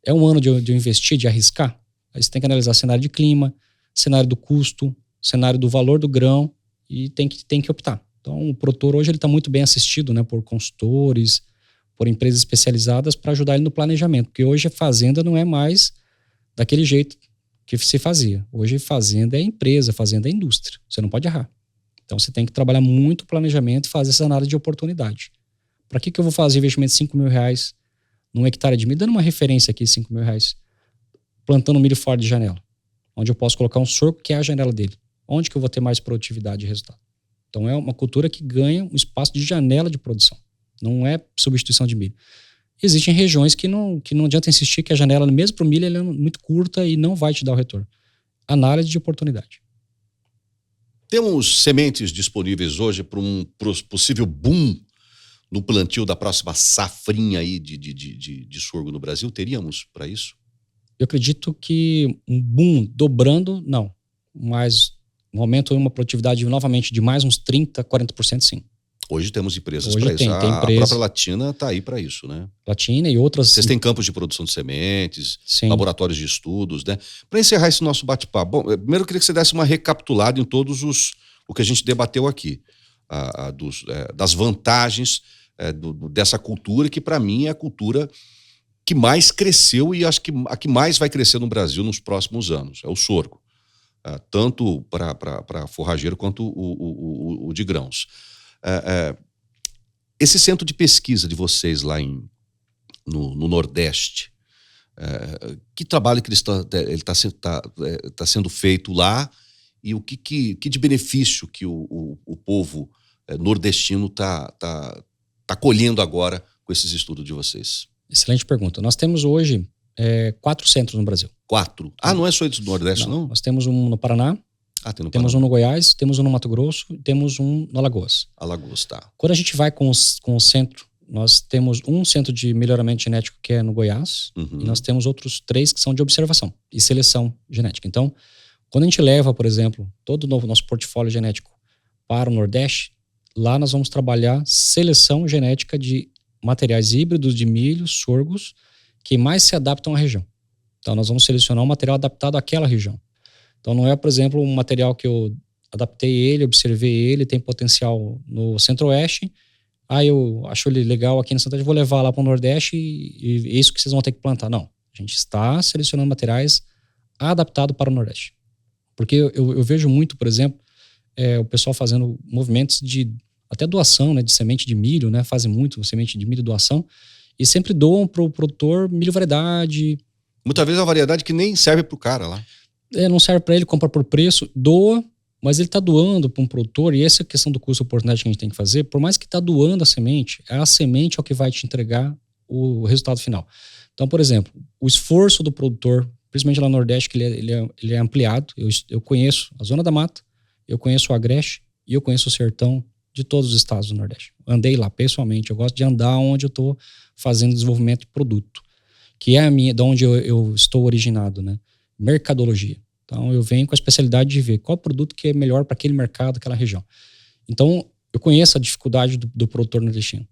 É um ano de eu investir, de arriscar? Aí você tem que analisar cenário de clima, cenário do custo, cenário do valor do grão e tem que optar. Então, o produtor hoje está muito bem assistido, né, por consultores, por empresas especializadas para ajudar ele no planejamento, porque hoje a fazenda não é mais daquele jeito que se fazia. Hoje fazenda é empresa, fazenda é indústria. Você não pode errar. Então, você tem que trabalhar muito o planejamento e fazer essa análise de oportunidade. Para que eu vou fazer investimento de R$5.000 num hectare de milho? Dando uma referência aqui, R$5.000, plantando milho fora de janela, onde eu posso colocar um sorgo que é a janela dele. Onde que eu vou ter mais produtividade e resultado? Então, é uma cultura que ganha um espaço de janela de produção. Não é substituição de milho. Existem regiões que não adianta insistir, que a janela, mesmo para o milho, ela é muito curta e não vai te dar o retorno. Análise de oportunidade. Temos sementes disponíveis hoje para um possível boom no plantio da próxima safrinha aí de sorgo no Brasil? Teríamos para isso? Eu acredito que um boom dobrando, não. Mas um aumento em uma produtividade novamente de mais uns 30%, 40%, sim. Hoje temos empresas Hoje para isso. tem A empresa, própria Latina está aí para isso, né? Latina e outras. Vocês têm campos de produção de sementes, sim, laboratórios de estudos, né? Para encerrar esse nosso bate-papo, bom, primeiro eu queria que você desse uma recapitulada em todos o que a gente debateu aqui, das vantagens dessa cultura, que para mim é a cultura que mais cresceu e acho que a que mais vai crescer no Brasil nos próximos anos, é o sorgo. Tanto para forrageiro quanto o de grãos. Esse centro de pesquisa de vocês lá no Nordeste, que trabalho que ele está sendo feito lá e o que de benefício que o povo nordestino está colhendo agora com esses estudos de vocês? Excelente pergunta. Nós temos hoje 4 centros no Brasil. 4? Não é só do Nordeste, não? Nós temos um no Paraná, temos um no Goiás, temos um no Mato Grosso e temos um no Alagoas. Alagoas, tá. Quando a gente vai com o centro, nós temos um centro de melhoramento genético que é no Goiás, e nós temos outros 3 que são de observação e seleção genética. Então, quando a gente leva, por exemplo, todo o nosso portfólio genético para o Nordeste, lá nós vamos trabalhar seleção genética de materiais híbridos de milho, sorgos, que mais se adaptam à região. Então, nós vamos selecionar um material adaptado àquela região. Então, não é, por exemplo, um material que eu adaptei ele, observei ele, tem potencial no Centro-Oeste, eu acho ele legal aqui no Centro-Oeste, vou levar lá para o Nordeste e é isso que vocês vão ter que plantar. Não, a gente está selecionando materiais adaptados para o Nordeste. Porque eu vejo muito, por exemplo, o pessoal fazendo movimentos de até doação, né, de semente de milho, né, fazem muito semente de milho doação, e sempre doam para o produtor milho variedade. Muitas vezes é uma variedade que nem serve para o cara lá. Não serve para ele, compra por preço, doa, mas ele está doando para um produtor, e essa é a questão do custo oportunidade que a gente tem que fazer. Por mais que está doando a semente é o que vai te entregar o resultado final. Então, por exemplo, o esforço do produtor, principalmente lá no Nordeste, que ele é ampliado. Eu conheço a Zona da Mata, eu conheço o Agreste e eu conheço o Sertão de todos os estados do Nordeste. Andei lá pessoalmente, eu gosto de andar onde eu estou fazendo desenvolvimento de produto, que é de onde eu estou originado, né? Mercadologia. Então, eu venho com a especialidade de ver qual produto que é melhor para aquele mercado, aquela região. Então, eu conheço a dificuldade do produtor nordestino.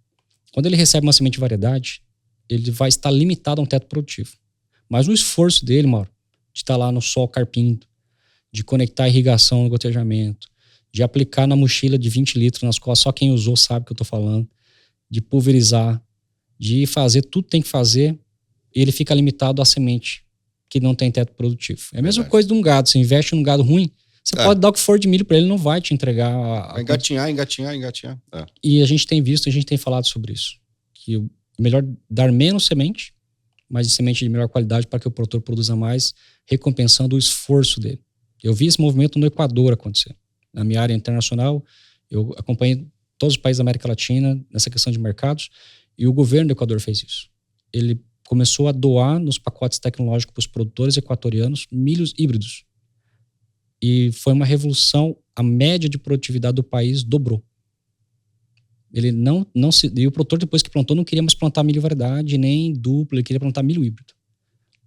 Quando ele recebe uma semente de variedade, ele vai estar limitado a um teto produtivo. Mas o esforço dele, Mauro, de estar lá no sol carpindo, de conectar a irrigação no gotejamento, de aplicar na mochila de 20 litros nas costas, só quem usou sabe o que eu estou falando, de pulverizar, de fazer tudo que tem que fazer, ele fica limitado à semente que não tem teto produtivo. É a mesma coisa de um gado. Você investe num gado ruim, você pode dar o que for de milho para ele, não vai te entregar. Vai engatinhar. E a gente tem visto, a gente tem falado sobre isso. Que é melhor dar menos semente, mas de semente de melhor qualidade para que o produtor produza mais, recompensando o esforço dele. Eu vi esse movimento no Equador acontecer. Na minha área internacional, eu acompanhei todos os países da América Latina nessa questão de mercados, e o governo do Equador fez isso. Ele começou a doar nos pacotes tecnológicos para os produtores equatorianos milhos híbridos. E foi uma revolução, a média de produtividade do país dobrou. Ele e o produtor, depois que plantou, não queria mais plantar milho variedade, nem duplo, ele queria plantar milho híbrido.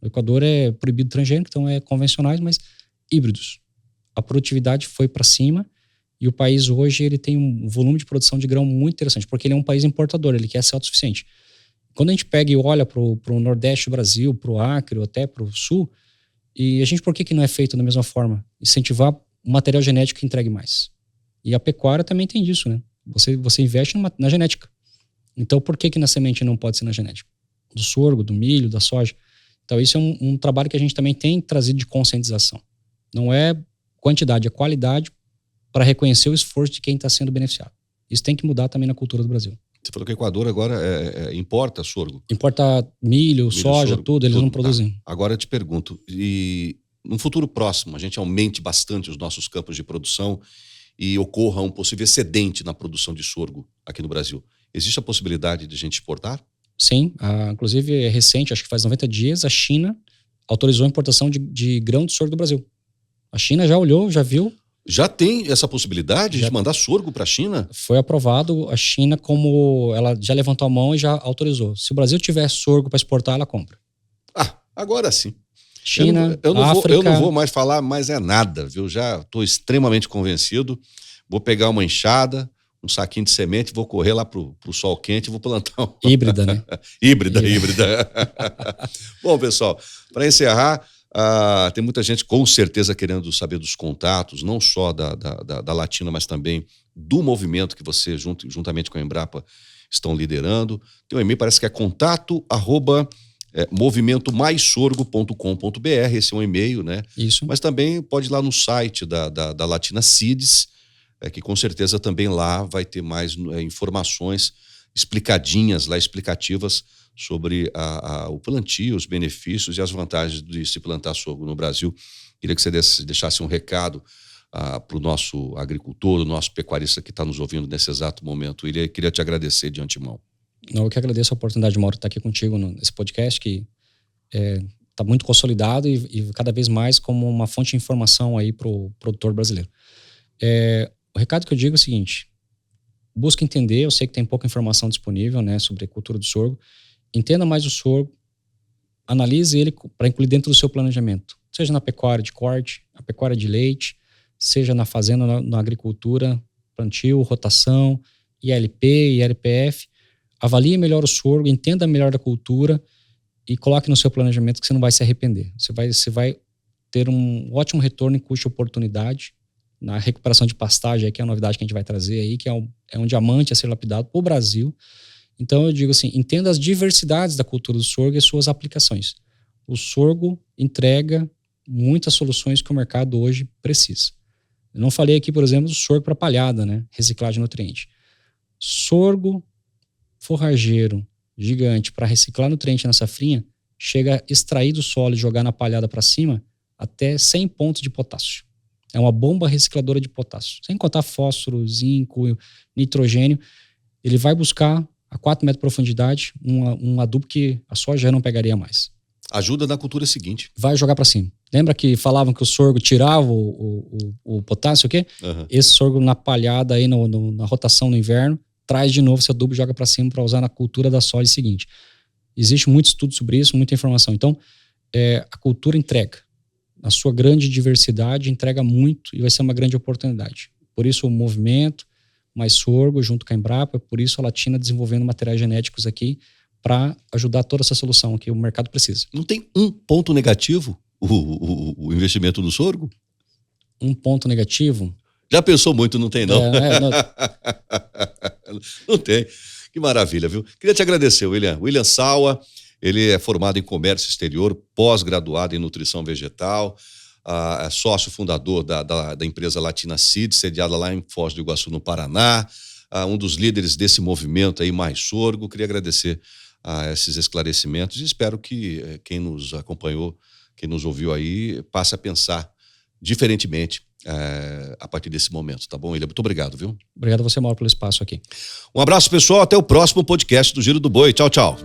No Equador é proibido transgênico, então é convencionais, mas híbridos. A produtividade foi para cima, e o país hoje ele tem um volume de produção de grão muito interessante, porque ele é um país importador, ele quer ser autossuficiente. Quando a gente pega e olha para o Nordeste do Brasil, para o Acre, ou até para o Sul, e a gente, por que não é feito da mesma forma? Incentivar um material genético que entregue mais. E a pecuária também tem disso, né? Você investe na genética. Então, por que na semente não pode ser na genética? Do sorgo, do milho, da soja. Então, isso é um trabalho que a gente também tem trazido de conscientização. Não é quantidade, é qualidade, para reconhecer o esforço de quem está sendo beneficiado. Isso tem que mudar também na cultura do Brasil. Você falou que o Equador agora importa sorgo. Importa milho, soja, sorgo, tudo, eles não produzem. Tá. Agora eu te pergunto, e no futuro próximo, a gente aumente bastante os nossos campos de produção e ocorra um possível excedente na produção de sorgo aqui no Brasil, existe a possibilidade de a gente exportar? Sim, inclusive é recente, acho que faz 90 dias, a China autorizou a importação de grão de sorgo do Brasil. A China já olhou, já viu. Já tem essa possibilidade Já de mandar sorgo para a China? Foi aprovado, a China, como ela já levantou a mão e já autorizou. Se o Brasil tiver sorgo para exportar, ela compra. Agora sim. China, África... eu não vou mais falar mais nada, viu? Já estou extremamente convencido. Vou pegar uma enxada, um saquinho de semente, vou correr lá pro sol quente e vou plantar híbrida, né? híbrida. Bom, pessoal, para encerrar, tem muita gente com certeza querendo saber dos contatos, não só da Latina, mas também do movimento que você, juntamente com a Embrapa, estão liderando. Tem um e-mail, parece que é movimentomaissorgo.com.br, esse é um e-mail, né? Isso. Mas também pode ir lá no site da Latina Seeds, que com certeza também lá vai ter mais informações explicadinhas, explicativas sobre o plantio, os benefícios e as vantagens de se plantar sorgo no Brasil. Queria que você deixasse um recado para o nosso agricultor, o nosso pecuarista que está nos ouvindo nesse exato momento. Queria te agradecer de antemão. Eu que agradeço a oportunidade, Mauro, de estar aqui contigo nesse podcast que está muito consolidado e cada vez mais como uma fonte de informação aí para o produtor brasileiro. O recado que eu digo é o seguinte: busca entender, eu sei que tem pouca informação disponível, né, sobre a cultura do sorgo. Entenda mais o sorgo, analise ele para incluir dentro do seu planejamento, seja na pecuária de corte, a pecuária de leite, seja na fazenda, na agricultura, plantio, rotação, ILP, ILPF. Avalie melhor o sorgo, entenda melhor da cultura e coloque no seu planejamento que você não vai se arrepender. Você vai ter um ótimo retorno em custo-oportunidade na recuperação de pastagem, que é a novidade que a gente vai trazer aí, que é um diamante a ser lapidado para o Brasil. Então eu digo assim, entenda as diversidades da cultura do sorgo e suas aplicações. O sorgo entrega muitas soluções que o mercado hoje precisa. Eu não falei aqui, por exemplo, do sorgo para palhada, né? Reciclagem de nutriente. Sorgo forrageiro gigante para reciclar nutriente na safrinha, chega a extrair do solo e jogar na palhada para cima até 100 pontos de potássio. É uma bomba recicladora de potássio. Sem contar fósforo, zinco, nitrogênio. Ele vai buscar a 4 metros de profundidade um adubo que a soja não pegaria mais. Ajuda na cultura seguinte. Vai jogar para cima. Lembra que falavam que o sorgo tirava o potássio, o quê? Uhum. Esse sorgo na palhada aí na rotação no inverno, traz de novo esse adubo e joga para cima para usar na cultura da soja seguinte. Existe muito estudo sobre isso, muita informação. Então, a cultura entrega. A sua grande diversidade entrega muito e vai ser uma grande oportunidade. Por isso o movimento, mais sorgo junto com a Embrapa, por isso a Latina desenvolvendo materiais genéticos aqui para ajudar toda essa solução que o mercado precisa. Não tem um ponto negativo o investimento no sorgo? Um ponto negativo? Já pensou muito, não tem não. Não tem. Que maravilha, viu? Queria te agradecer, William. William Salwa, ele é formado em comércio exterior, pós-graduado em nutrição vegetal, é sócio fundador da empresa Latina Seeds, sediada lá em Foz do Iguaçu, no Paraná, um dos líderes desse movimento aí, Mais Sorgo. Queria agradecer esses esclarecimentos e espero que quem nos acompanhou, quem nos ouviu aí, passe a pensar diferentemente a partir desse momento, tá bom, William? Muito obrigado, viu? Obrigado a você, Mauro, pelo espaço aqui. Um abraço, pessoal. Até o próximo podcast do Giro do Boi. Tchau, tchau.